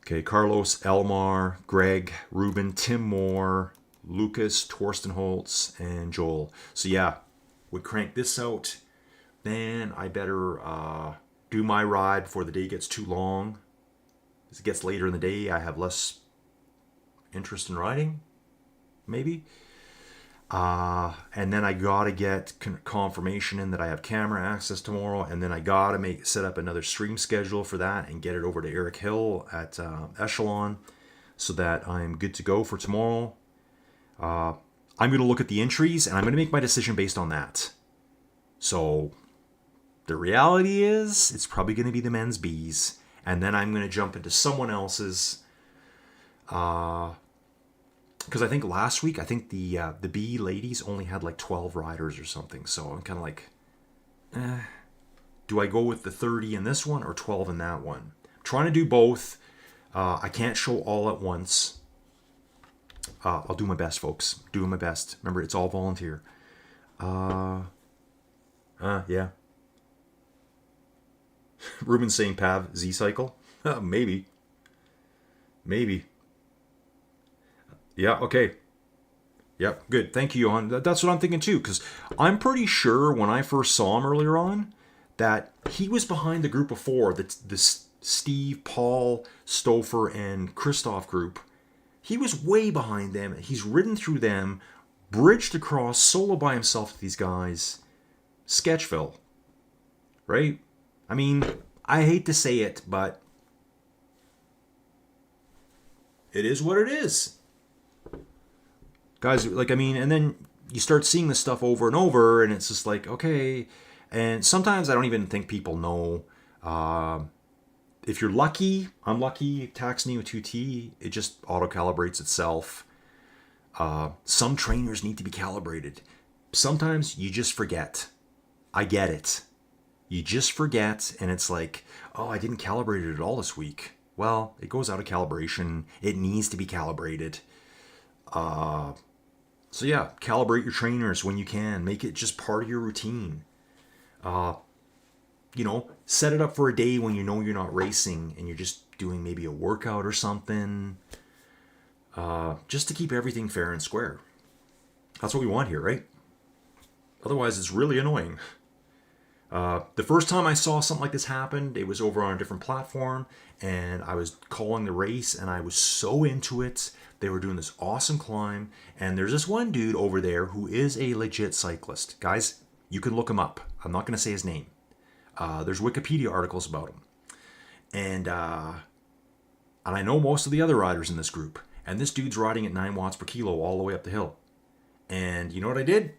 Okay, Carlos, Elmar, Greg, Ruben, Tim Moore, Lucas, Torsten Holtz, and Joel. So yeah, we crank this out. Then I better do my ride before the day gets too long. As it gets later in the day, I have less interest in riding, maybe. And then I gotta get confirmation in that I have camera access tomorrow, and then I gotta set up another stream schedule for that and get it over to Eric Hill at Echelon, so that I'm good to go for tomorrow. I'm gonna look at the entries and I'm gonna make my decision based on that. So the reality is, it's probably gonna be the men's Bs, and then I'm gonna jump into someone else's. Because I think last week, the B ladies only had like 12 riders or something. So I'm kind of like, do I go with the 30 in this one or 12 in that one? I'm trying to do both. I can't show all at once. I'll do my best, folks. Doing my best. Remember, it's all volunteer. Yeah. Ruben saying Pav Z-Cycle? Maybe. Yeah, okay. Yep, good. Thank you, Johan. That's what I'm thinking too, because I'm pretty sure when I first saw him earlier on that he was behind the group of four, the Steve, Paul, Stouffer, and Christoph group. He was way behind them. He's ridden through them, bridged across, solo by himself to these guys. Sketchville. Right? I mean, I hate to say it, but it is what it is. Guys, like, I mean, and then you start seeing this stuff over and over, and it's just like, okay. And sometimes I don't even think people know. If you're lucky, I'm lucky, Tacx Neo 2T, it just auto-calibrates itself. Some trainers need to be calibrated. Sometimes you just forget. I get it. You just forget, and it's like, oh, I didn't calibrate it at all this week. Well, it goes out of calibration. It needs to be calibrated. So yeah, calibrate your trainers when you can. Make it just part of your routine. Set it up for a day when you know you're not racing and you're just doing maybe a workout or something. Just to keep everything fair and square. That's what we want here, right? Otherwise, it's really annoying. The first time I saw something like this happen, it was over on a different platform, and I was calling the race, and I was so into it. They were doing this awesome climb, and there's this one dude over there who is a legit cyclist. Guys, you can look him up. I'm not going to say his name. There's Wikipedia articles about him. And I know most of the other riders in this group, and this dude's riding at 9 watts per kilo all the way up the hill. And you know what I did?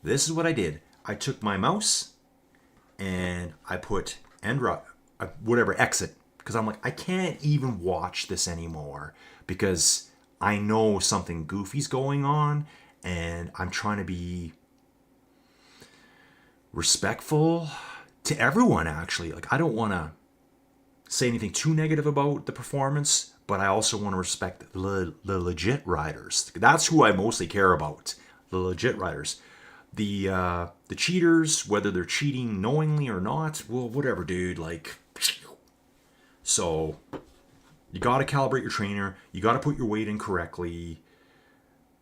This is what I did. I took my mouse, and I put exit, because I'm like, I can't even watch this anymore because I know something goofy's going on, and I'm trying to be respectful to everyone, actually. Like, I don't want to say anything too negative about the performance, but I also want to respect the legit riders. That's who I mostly care about, the legit riders. The cheaters, whether they're cheating knowingly or not, well, whatever, dude. Like, so you got to calibrate your trainer. You got to put your weight in correctly.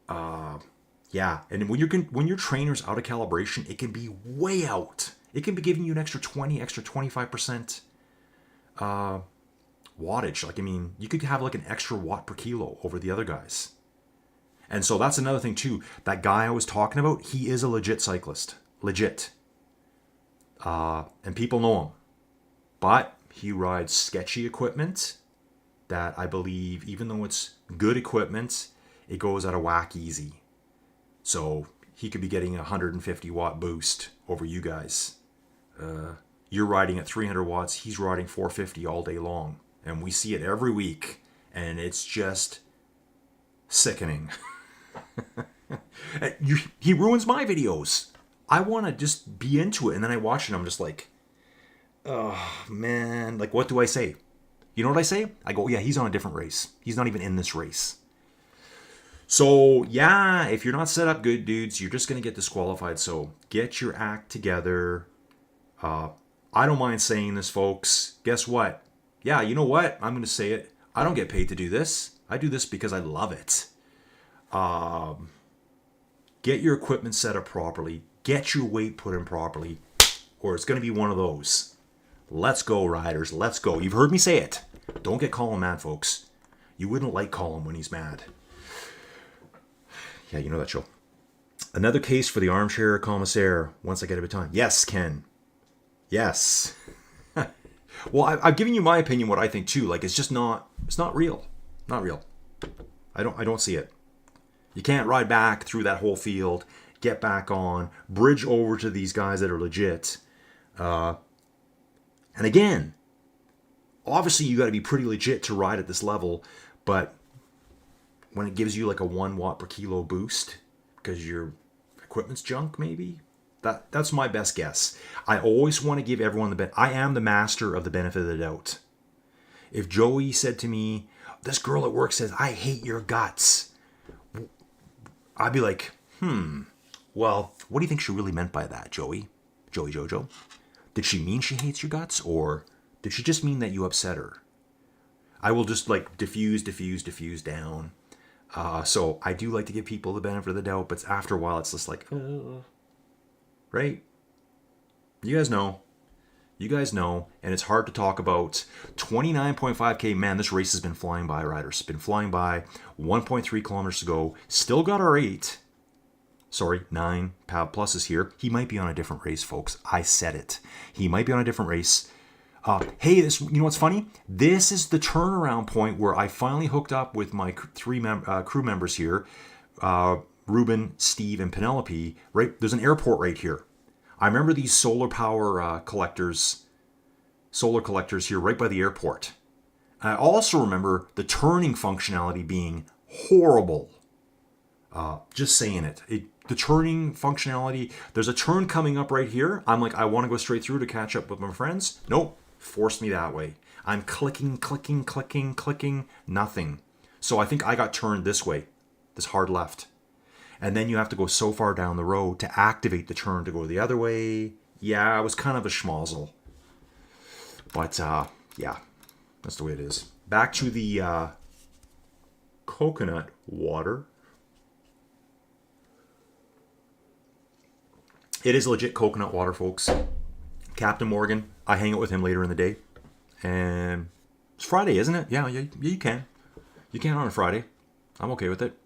Yeah, and when your trainer's out of calibration, it can be way out. It can be giving you an extra 25% wattage. Like, I mean, you could have like an extra watt per kilo over the other guys. And so that's another thing too. That guy I was talking about, he is a legit cyclist. Legit. And people know him. But he rides sketchy equipment that I believe, even though it's good equipment, it goes out of whack easy. So he could be getting a 150 watt boost over you guys. You're riding at 300 watts. He's riding 450 all day long. And we see it every week. And it's just sickening. He ruins my videos. I want to just be into it. And then I watch it and I'm just like, oh, man. Like, what do I say? You know what I say? I go, yeah, he's on a different race. He's not even in this race. So, yeah, if you're not set up good, dudes, you're just going to get disqualified. So, get your act together. I don't mind saying this, folks. Guess what? Yeah, you know what? I'm going to say it. I don't get paid to do this. I do this because I love it. Get your equipment set up properly. Get your weight put in properly. Or it's going to be one of those. Let's go, riders. Let's go. You've heard me say it. Don't get Colin mad, folks. You wouldn't like Colin when he's mad. Yeah, you know that show. Another case for the armchair commissaire once I get a bit of time. Yes, Ken. Yes. Well, I've given you my opinion, what I think too. Like, it's just not, it's not real. Not real. I don't see it. You can't ride back through that whole field, get back on, bridge over to these guys that are legit. And again, obviously you got to be pretty legit to ride at this level, but when it gives you like a 1 watt per kilo boost because your equipment's junk, maybe that's my best guess. I always want to give everyone I am the master of the benefit of the doubt. If Joey said to me, this girl at work says, I hate your guts, I'd be like, well, what do you think she really meant by that, Joey? Joey Jojo? Did she mean she hates your guts, or did she just mean that you upset her? I will just like diffuse down. So I do like to give people the benefit of the doubt, but after a while it's just like, right? You guys know, and it's hard to talk about. 29.5K, man, this race has been flying by, riders. It's been flying by. 1.3 kilometers to go. Still got our 9 Pav Plus is here. He might be on a different race, folks. I said it. He might be on a different race. Hey, you know what's funny? This is the turnaround point where I finally hooked up with my three crew members here. Ruben, Steve, and Penelope. Right, there's an airport right here. I remember these solar collectors here right by the airport. And I also remember the turning functionality being horrible. Just saying it. The turning functionality, there's a turn coming up right here. I'm like, I want to go straight through to catch up with my friends. Nope, forced me that way. I'm clicking, nothing. So I think I got turned this way, this hard left. And then you have to go so far down the road to activate the turn to go the other way. Yeah, it was kind of a schmozzle. But yeah, that's the way it is. Back to the coconut water. It is legit coconut water, folks. Captain Morgan, I hang out with him later in the day. And it's Friday, isn't it? Yeah, you can. You can on a Friday. I'm okay with it.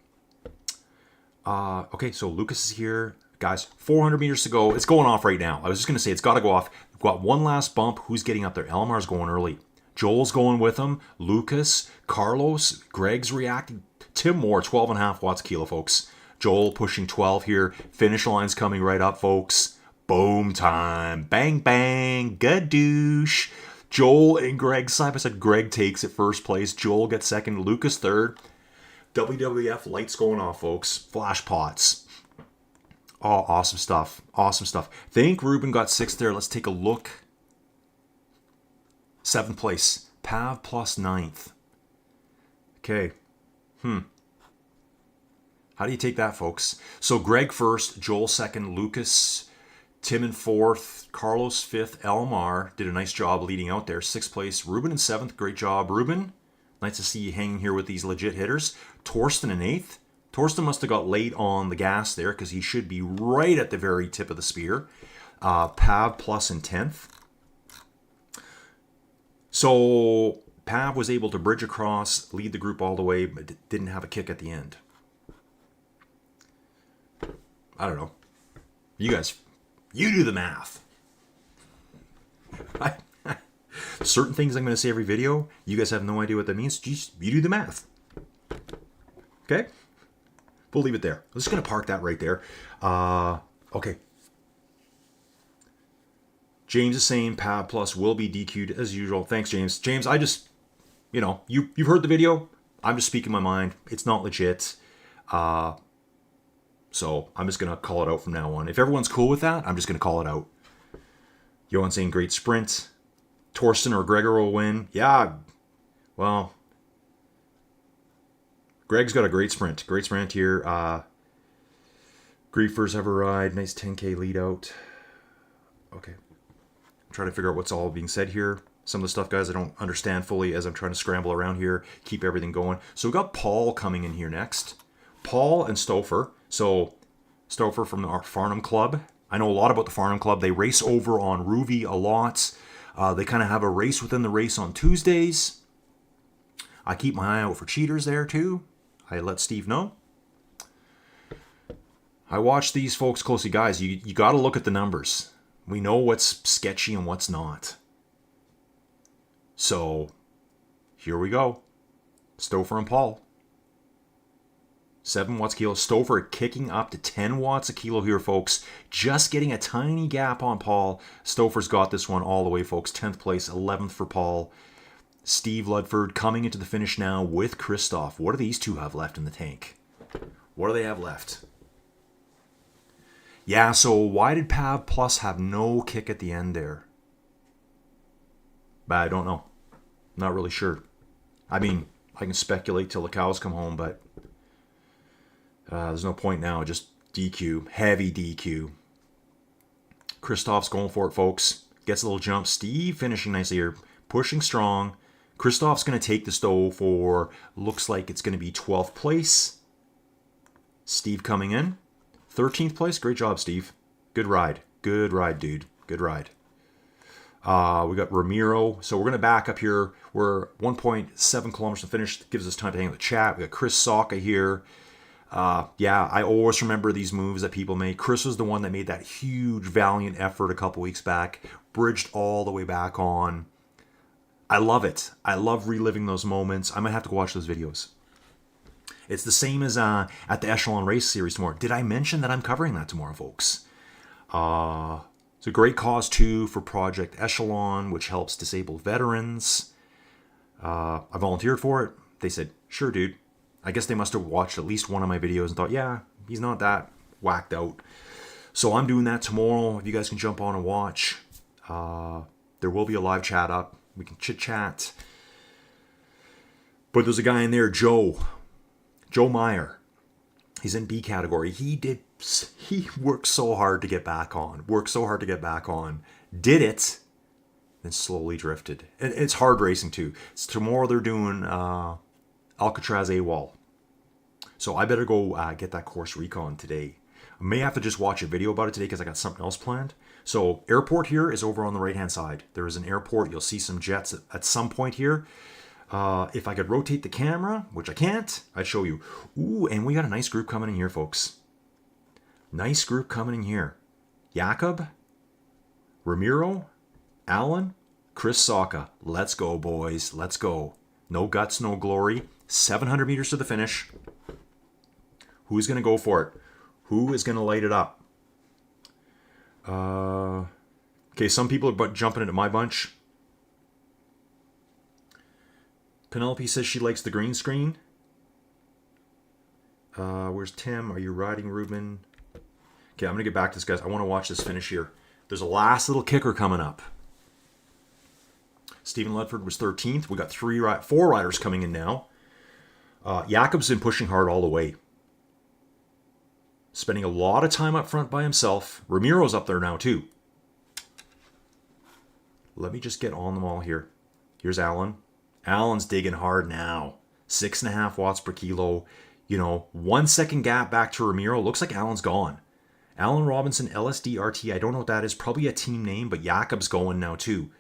Okay, so Lucas is here. Guys, 400 meters to go. It's going off right now. I was just going to say it's got to go off. We've got one last bump. Who's getting up there? Elmar's going early. Joel's going with him. Lucas, Carlos, Greg's reacting. Tim Moore, 12.5 watts kilo, folks. Joel pushing 12 here. Finish line's coming right up, folks. Boom time. Bang, bang. Gadoosh. Joel and Greg side by side. Greg takes it first place. Joel gets second. Lucas third. WWF lights going off, folks. Flash pots. Oh, awesome stuff. Awesome stuff. Think Ruben got sixth there. Let's take a look. 7th place. Pav plus 9th. Okay. How do you take that, folks? So Greg first, Joel second, Lucas, Tim in 4th, Carlos 5th, Elmar did a nice job leading out there. 6th place, Ruben in 7th. Great job, Ruben. Nice to see you hanging here with these legit hitters. Torsten in 8th. Torsten must have got late on the gas there because he should be right at the very tip of the spear. Pav plus in 10th. So Pav was able to bridge across, lead the group all the way, but didn't have a kick at the end. I don't know. You guys, you do the math. Certain things I'm going to say every video, you guys have no idea what that means. Just, you do the math. Okay? we'll leave it there. I'm just going to park that right there. Okay. James is saying Pav Plus will be DQ'd as usual. Thanks, James. James, I just, you've heard the video. I'm just speaking my mind. It's not legit. So I'm just going to call it out from now on. If everyone's cool with that, I'm just going to call it out. Johan saying great sprint. Torsten or Gregor will win. Yeah, well, Greg's got a great sprint. Great sprint here. Griefers have a ride. Nice 10K lead out. Okay. I'm trying to figure out what's all being said here. Some of the stuff, guys, I don't understand fully as I'm trying to scramble around here, keep everything going. So we've got Paul coming in here next. Paul and Stouffer. So Stouffer from our Farnham Club. I know a lot about the Farnham Club. They race over on Rouvy a lot. They kind of have a race within the race on Tuesdays. I keep my eye out for cheaters there too. I let Steve know. I watch these folks closely, guys. You got to look at the numbers. We know what's sketchy and what's not. So, here we go. Stouffer and Paul. 7 watts a kilo. Stouffer kicking up to 10 watts a kilo here, folks. Just getting a tiny gap on Paul. Stouffer's got this one all the way, folks. 10th place, 11th for Paul. Steve Ludford coming into the finish now with Christoph. What do these two have left in the tank? What do they have left? Yeah, so why did Pav Plus have no kick at the end there? But I don't know. Not really sure. I mean, I can speculate till the cows come home, but there's no point now. Just DQ. Heavy DQ. Christoph's going for it, folks. Gets a little jump. Steve finishing nicely here. Pushing strong. Christoph's going to take the stove for, looks like it's going to be 12th place. Steve coming in. 13th place. Great job, Steve. Good ride. Good ride, dude. Good ride. We got Ramiro. So we're going to back up here. We're 1.7 kilometers to finish. Gives us time to hang out with the chat. We got Chris Saka here. Yeah, I always remember these moves that people make. Chris was the one that made that huge, valiant effort a couple weeks back. Bridged all the way back on. I love it. I love reliving those moments. I might have to go watch those videos. It's the same as at the Echelon Race Series tomorrow. Did I mention that I'm covering that tomorrow, folks? It's a great cause, too, for Project Echelon, which helps disabled veterans. I volunteered for it. They said, sure, dude. I guess they must have watched at least one of my videos and thought, yeah, he's not that whacked out. So I'm doing that tomorrow. If you guys can jump on and watch. There will be a live chat up. We can chit-chat. But there's a guy in there, Joe Meyer. He's in B category. He worked so hard to get back on. Did it. Then slowly drifted. And it's hard racing too. Tomorrow they're doing Alcatraz AWOL. So I better go get that course recon today. I may have to just watch a video about it today because I got something else planned. So airport here is over on the right hand side. There is an airport. You'll see some jets at some point here. If I could rotate the camera, which I can't, I'd show you. Ooh, and we got a nice group coming in here, folks. Nice group coming in here. Jakob, Ramiro, Alan, Chris Saka. Let's go, boys. Let's go. No guts, no glory. 700 meters to the finish. Who's going to go for it? Who is going to light it up? Okay, some people are jumping into my bunch. Penelope says she likes the green screen. Where's Tim? Are you riding, Ruben? Okay, I'm going to get back to this, guys. I want to watch this finish here. There's a last little kicker coming up. Stephen Ludford was 13th. We got 4 riders coming in now. Jakob's been pushing hard all the way. Spending a lot of time up front by himself. Ramiro's up there now too. Let me just get on them all here. Here's Alan. Alan's digging hard now. 6.5 watts per kilo. 1 second gap back to Ramiro. Looks like Alan's gone. Alan Robinson, LSD RT. I don't know what that is. Probably a team name, but Jakob's going now too.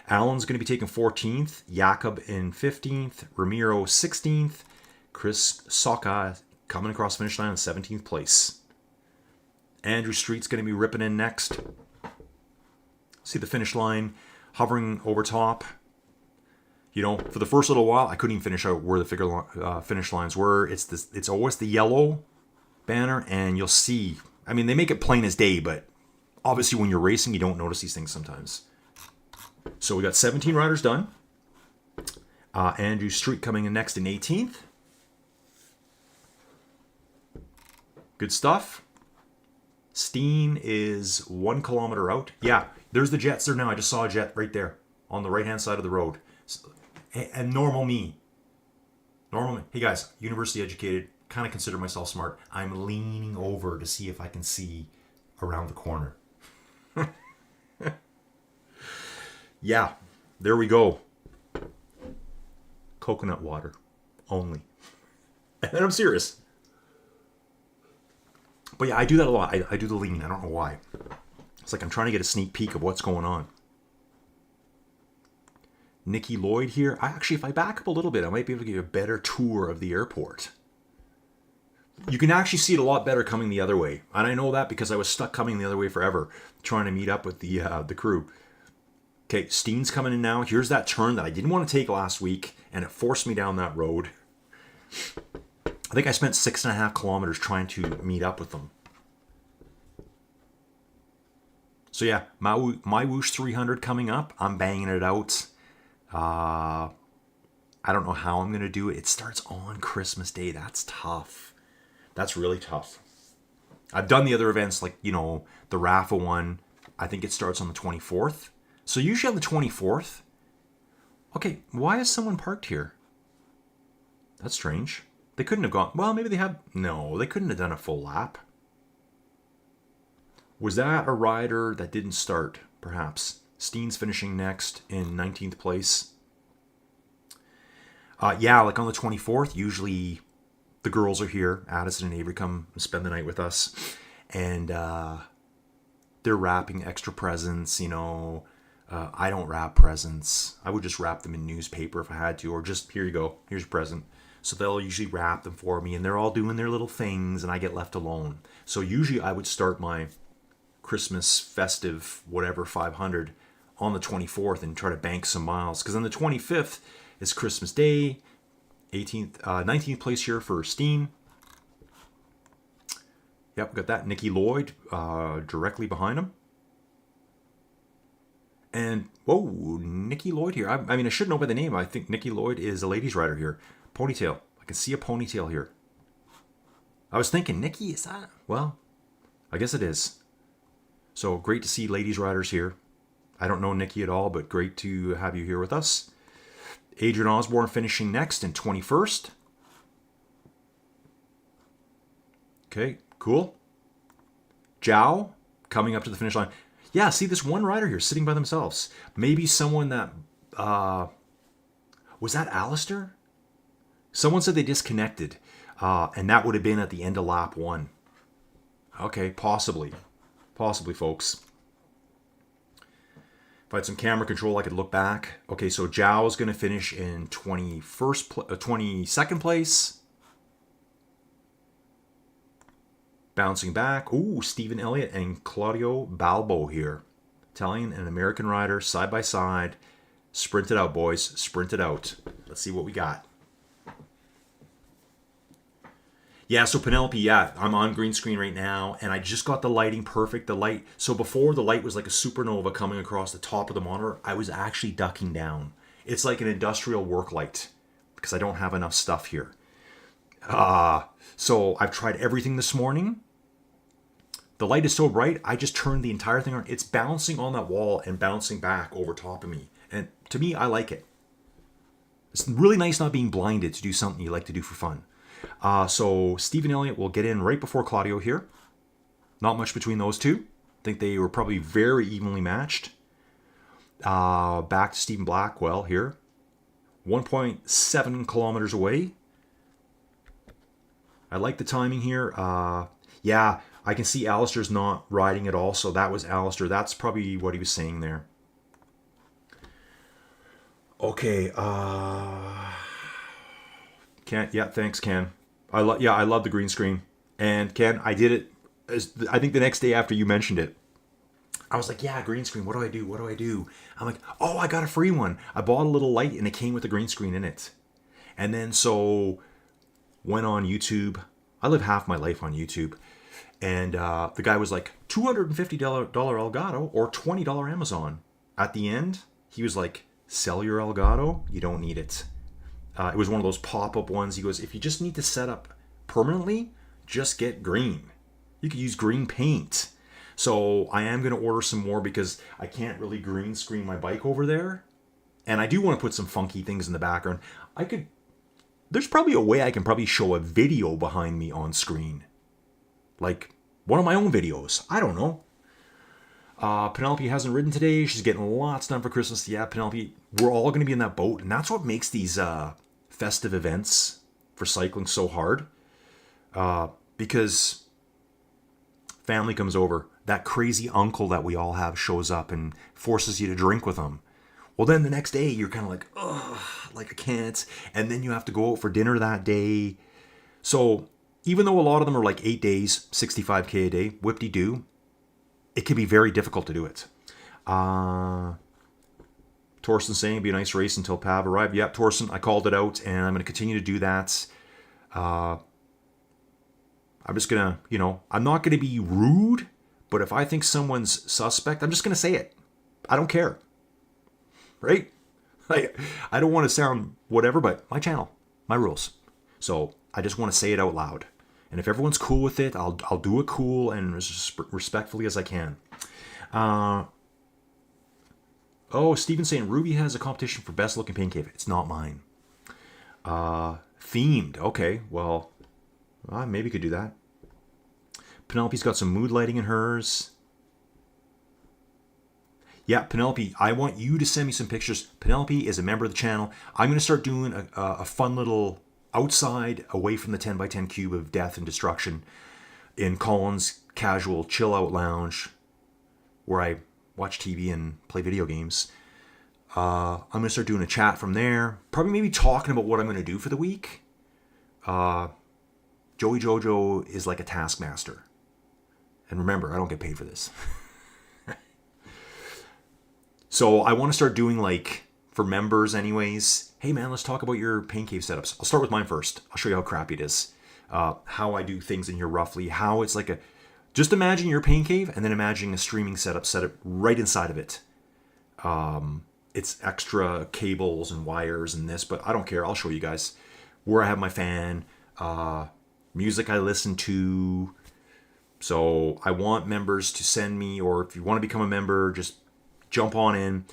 Alan's going to be taking 14th. Jakob in 15th. Ramiro 16th. Chris Saka coming across the finish line in 17th place. Andrew Street's going to be ripping in next. See the finish line hovering over top. For the first little while, I couldn't even finish out where the finish lines were. It's always the yellow banner, and you'll see. I mean, they make it plain as day, but obviously when you're racing, you don't notice these things sometimes. So we got 17 riders done. Andrew Street coming in next in 18th. Good stuff. Steen is 1 kilometer out. Yeah, there's the jets there now. I just saw a jet right there on the right-hand side of the road. And normal me. Normal me. Hey guys, university educated, kind of consider myself smart. I'm leaning over to see if I can see around the corner. Yeah, there we go. Coconut water only. And I'm serious. But yeah, I do that a lot. I do the lean. I don't know why. It's like I'm trying to get a sneak peek of what's going on. Nikki Lloyd here. Actually, if I back up a little bit, I might be able to give you a better tour of the airport. You can actually see it a lot better coming the other way. And I know that because I was stuck coming the other way forever, trying to meet up with the crew. Okay, Steen's coming in now. Here's that turn that I didn't want to take last week, and it forced me down that road. I think I spent 6.5 kilometers trying to meet up with them. So yeah, MyWhoosh 300 coming up. I'm banging it out. I don't know how I'm going to do it. It starts on Christmas Day. That's tough. That's really tough. I've done the other events like, the Rafa one. I think it starts on the 24th. So usually on the 24th. Okay, why is someone parked here? That's strange. They couldn't have gone... Well, maybe they have... No, they couldn't have done a full lap. Was that a rider that didn't start, perhaps? Steen's finishing next in 19th place. Yeah, like on the 24th, usually the girls are here. Addison and Avery come and spend the night with us. And they're wrapping extra presents, I don't wrap presents. I would just wrap them in newspaper if I had to, or just, here you go, here's your present. So they'll usually wrap them for me, and they're all doing their little things, and I get left alone. So usually I would start my Christmas festive, whatever, 500 on the 24th and try to bank some miles. Because on the 25th is Christmas Day, 19th place here for Steen. Yep, got that. Nikki Lloyd directly behind him. And, whoa, Nikki Lloyd here. I mean, I should know by the name. I think Nikki Lloyd is a ladies' rider here. Ponytail. I can see a ponytail here. I was thinking, Nikki, is that? Well, I guess it is. So, great to see ladies' riders here. I don't know Nikki at all, but great to have you here with us. Adrian Osborne finishing next in 21st. Okay, cool. Zhao coming up to the finish line. Yeah, see this one rider here sitting by themselves. Maybe someone that... was that Alistair? Someone said they disconnected. And that would have been at the end of lap 1. Okay, possibly. Possibly, folks. If I had some camera control, I could look back. Okay, so Zhao is going to finish in 22nd place. Bouncing back. Ooh, Stephen Elliott and Claudio Balbo here. Italian and American rider side by side. Sprint it out, boys. Sprint it out. Let's see what we got. Yeah, so Penelope, yeah, I'm on green screen right now, and I just got the lighting perfect. The light, so before the light was like a supernova coming across the top of the monitor, I was actually ducking down. It's like an industrial work light because I don't have enough stuff here. So I've tried everything this morning. The light is so bright, I just turned the entire thing on. It's bouncing on that wall and bouncing back over top of me. And to me, I like it. It's really nice not being blinded to do something you like to do for fun. So Stephen Elliott will get in right before Claudio here. Not much between those two. I think they were probably very evenly matched. Back to Stephen Blackwell here. 1.7 kilometers away. I like the timing here. Yeah, I can see Alistair's not riding at all, so that was Alistair. That's probably what he was saying there. Okay, Ken, yeah, thanks, Ken. I love the green screen. And Ken, I did it, I think the next day after you mentioned it. I was like, yeah, green screen, what do I do? What do I do? I'm like, oh, I got a free one. I bought a little light and it came with a green screen in it. And then so went on YouTube. I live half my life on YouTube. And the guy was like, $250 Elgato or $20 Amazon. At the end, he was like, sell your Elgato. You don't need it. It was one of those pop-up ones. He goes, if you just need to set up permanently, just get green. You could use green paint. So I am going to order some more because I can't really green screen my bike over there. And I do want to put some funky things in the background. There's probably a way I can probably show a video behind me on screen. Like one of my own videos. I don't know. Penelope hasn't ridden today. She's getting lots done for Christmas. Yeah, Penelope, we're all going to be in that boat. And that's what makes these festive events for cycling so hard. Because family comes over. That crazy uncle that we all have shows up and forces you to drink with him. Well, then the next day you're kind of like, ugh, like I can't. And then you have to go out for dinner that day. So even though a lot of them are like 8 days, 65K a day, whip-de-doo, it can be very difficult to do it. Torsten saying it'd be a nice race until Pav arrived. Yep, Torsten, I called it out, and I'm going to continue to do that. I'm just going to, I'm not going to be rude, but if I think someone's suspect, I'm just going to say it. I don't care. Right? I don't want to sound whatever, but my channel, my rules. So I just want to say it out loud. And if everyone's cool with it, I'll do it cool and as respectfully as I can. Steven's saying Ruby has a competition for best looking pain cave. It's not mine. Themed. Okay, well, maybe could do that. Penelope's got some mood lighting in hers. Yeah, Penelope, I want you to send me some pictures. Penelope is a member of the channel. I'm going to start doing a fun little outside, away from the 10x10 cube of death and destruction in Colin's casual chill out lounge where I watch TV and play video games. I'm going to start doing a chat from there. Probably maybe talking about what I'm going to do for the week. Joey Jojo is like a taskmaster. And remember, I don't get paid for this. So I want to start doing like, for members anyways, hey man, let's talk about your pain cave setups. I'll start with mine first. I'll show you how crappy it is. How I do things in here roughly. How it's like just imagine your pain cave and then imagine a streaming setup set up right inside of it. It's extra cables and wires and this, but I don't care. I'll show you guys where I have my fan, music I listen to. So I want members to send me, or if you want to become a member, just jump on in.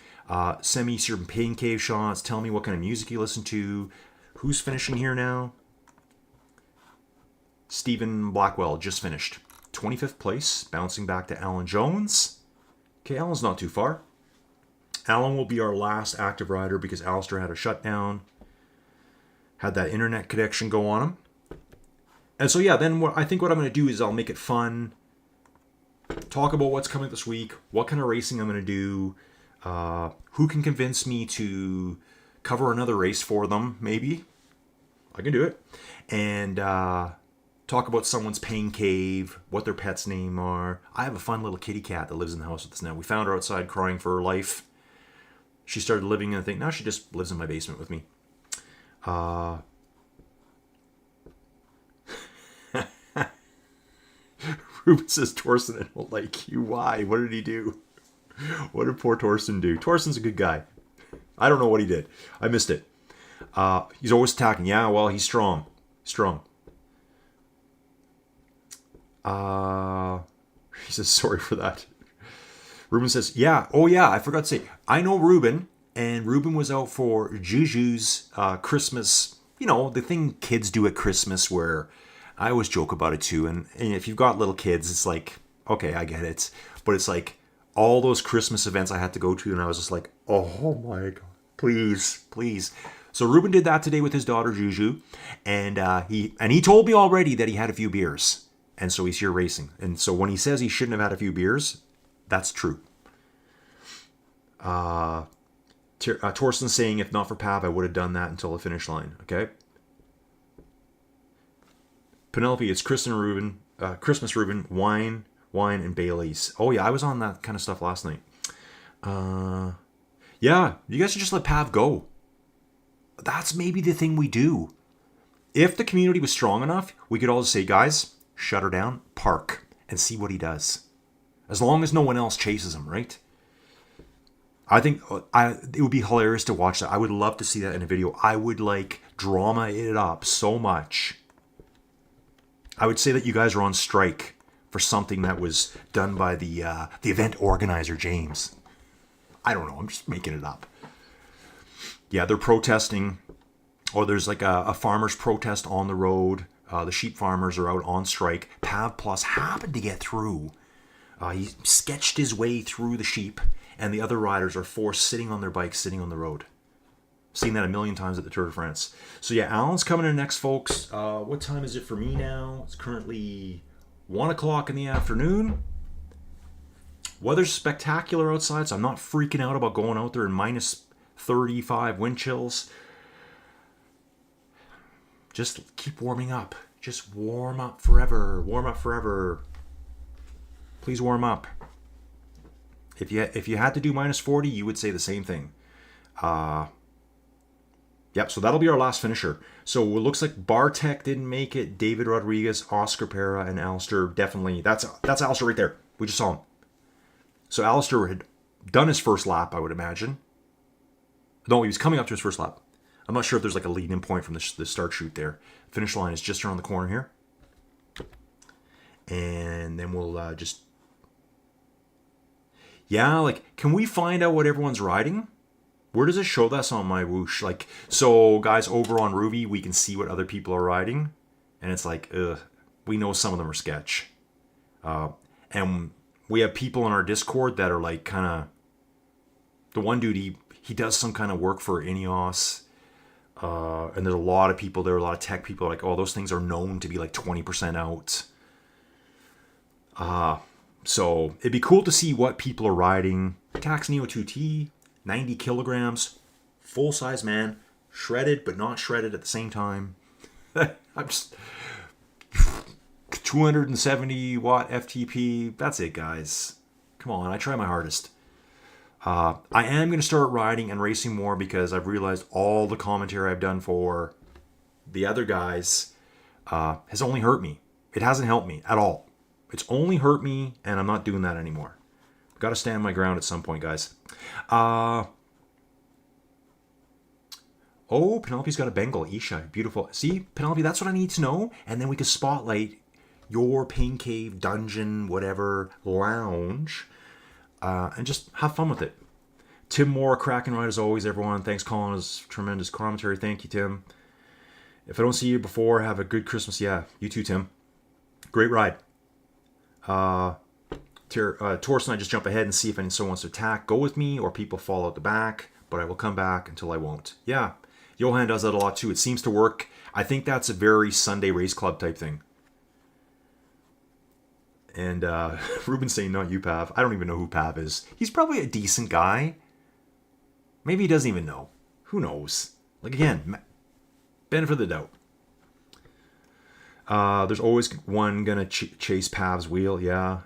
Send me some pain cave shots. Tell me what kind of music you listen to. Who's finishing here now? Stephen Blackwell just finished. 25th place, bouncing back to Alan Jones. Okay, Alan's not too far. Alan will be our last active rider because Alistair had a shutdown. Had that internet connection go on him. And so yeah, then I think what I'm going to do is I'll make it fun. Talk about what's coming this week. What kind of racing I'm going to do. Who can convince me to cover another race for them, maybe. I can do it. And talk about someone's pain cave, what their pet's name are. I have a fun little kitty cat that lives in the house with us now. We found her outside crying for her life. She started living in the thing. Now she just lives in my basement with me. Ruben says Torsten, I don't like you. Why? What did he do? What did poor Torsten do? Torsten's a good guy. I don't know what he did. I missed it. He's always attacking. Yeah, well, he's strong. Strong. He says, sorry for that. Ruben says, yeah. Oh, yeah, I forgot to say. I know Ruben, and Ruben was out for Juju's Christmas, the thing kids do at Christmas where I always joke about it too. And if you've got little kids, it's like, okay, I get it. But it's like all those Christmas events I had to go to, and I was just like, oh my God, please, please. So Ruben did that today with his daughter Juju, and he told me already that he had a few beers, and so he's here racing. And so when he says he shouldn't have had a few beers, that's true. Torsten's saying, if not for Pav, I would have done that until the finish line. Okay. Penelope, it's Christmas Reuben, wine, and Bailey's. Oh yeah, I was on that kind of stuff last night. Yeah, you guys should just let Pav go. That's maybe the thing we do. If the community was strong enough, we could all just say, guys, shut her down, park, and see what he does. As long as no one else chases him, right? I think it would be hilarious to watch that. I would love to see that in a video. I would like drama it up so much. I would say that you guys are on strike for something that was done by the event organizer, James. I don't know. I'm just making it up. Yeah, they're protesting. Or there's like a farmer's protest on the road. The sheep farmers are out on strike. Pav Plus happened to get through. He sketched his way through the sheep, and the other riders are forced sitting on their bikes, sitting on the road. Seen that a million times at the Tour de France. So yeah, Alan's coming in next, folks. What time is it for me now? It's currently 1 o'clock in the afternoon. Weather's spectacular outside, so I'm not freaking out about going out there in minus 35 wind chills. Just keep warming up. Just warm up forever. Warm up forever. Please warm up. If you had to do minus 40, you would say the same thing. Yep, so that'll be our last finisher. So it looks like Bartek didn't make it. David Rodriguez, Oscar Pera, and Alistair definitely. That's Alistair right there. We just saw him. So Alistair had done his first lap, I would imagine. No, he was coming up to his first lap. I'm not sure if there's like a lead-in point from the start chute there. Finish line is just around the corner here. And then we'll just... Yeah, like, can we find out what everyone's riding? Where does it show this on MyWhoosh? Like, so guys, over on Ruby, we can see what other people are riding. And it's like, we know some of them are sketch. And we have people in our Discord that are like kind of... The one dude, he does some kind of work for Ineos. And there's a lot of people there, a lot of tech people are like, oh, those things are known to be like 20% out. So it'd be cool to see what people are riding. Tacx Neo 2T, 90 kilograms, full size man, shredded but not shredded at the same time. I'm just 270 watt FTP. That's it, guys. Come on, I try my hardest. I am going to start riding and racing more because I've realized all the commentary I've done for the other guys has only hurt me. It hasn't helped me at all. It's only hurt me, and I'm not doing that anymore. I've got to stand my ground at some point, guys. Oh, Penelope's got a Bengal. Isha, beautiful. See, Penelope, that's what I need to know. And then we can spotlight your Pain Cave, Dungeon, whatever, lounge. And just have fun with it. Tim Moore, cracking ride as always, everyone. Thanks, Colin. His tremendous commentary. Thank you, Tim. If I don't see you before, have a good Christmas. Yeah, you too, Tim. Great ride. Torsten and I just jump ahead and see if anyone wants to attack. Go with me, or people fall out the back, but I will come back until I won't. Yeah, Johan does that a lot too. It seems to work. I think that's a very Sunday race club type thing. And Ruben's saying, not you, Pav. I don't even know who Pav is. He's probably a decent guy. Maybe he doesn't even know. Who knows? Like, again, benefit of the doubt. There's always one gonna chase Pav's wheel. Yeah.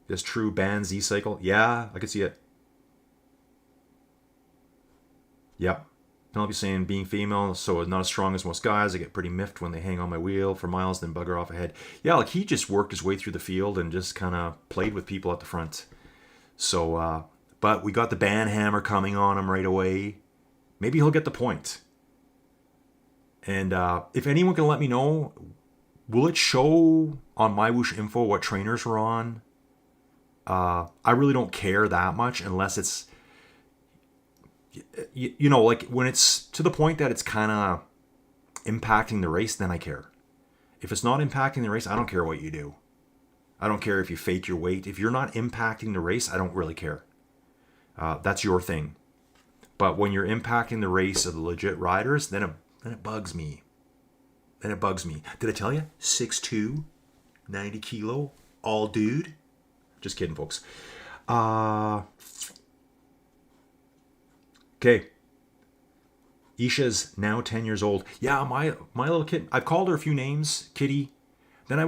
That's true. Ban Z-Cycle. Yeah, I could see it. Yep. Penelope saying, being female, so not as strong as most guys, I get pretty miffed when they hang on my wheel for miles, then bugger off ahead. Yeah, like he just worked his way through the field and just kind of played with people at the front. So, but we got the ban hammer coming on him right away. Maybe he'll get the point. And if anyone can let me know, will it show on MyWhoosh info what trainers we're on? I really don't care that much unless it's, you know, like when it's to the point that it's kind of impacting the race, then I care. If it's not impacting the race, I don't care what you do. I don't care if you fake your weight. If you're not impacting the race, I don't really care. That's your thing. But when you're impacting the race of the legit riders, then it bugs me. Then it bugs me. Did I tell you? 6'2", 90 kilo, all dude. Just kidding, folks. Okay. Isha's now 10 years old. Yeah, my little kid. I've called her a few names. Kitty. Then I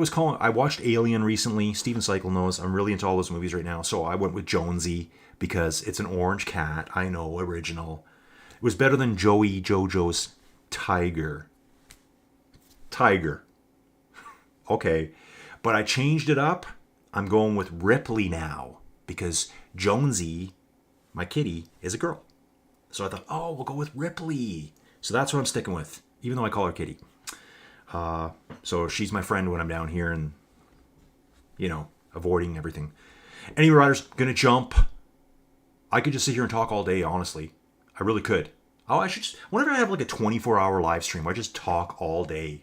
watched Alien recently. Steven Cycle knows I'm really into all those movies right now. So I went with Jonesy because it's an orange cat. I know, original. It was better than Joey Jojo's tiger. Tiger. Okay. But I changed it up. I'm going with Ripley now because Jonesy, my kitty, is a girl. So I thought, oh, we'll go with Ripley. So that's what I'm sticking with, even though I call her Kitty. So she's my friend when I'm down here and, avoiding everything. Anyway, riders, gonna jump. I could just sit here and talk all day, honestly. I really could. Oh, I should just, whenever I have like a 24-hour live stream, I just talk all day.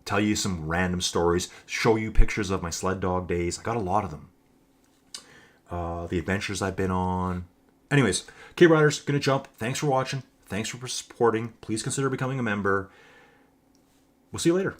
Tell you some random stories, show you pictures of my sled dog days. I got a lot of them. The adventures I've been on. Anyways, okay, riders, gonna jump. Thanks for watching. Thanks for supporting. Please consider becoming a member. We'll see you later.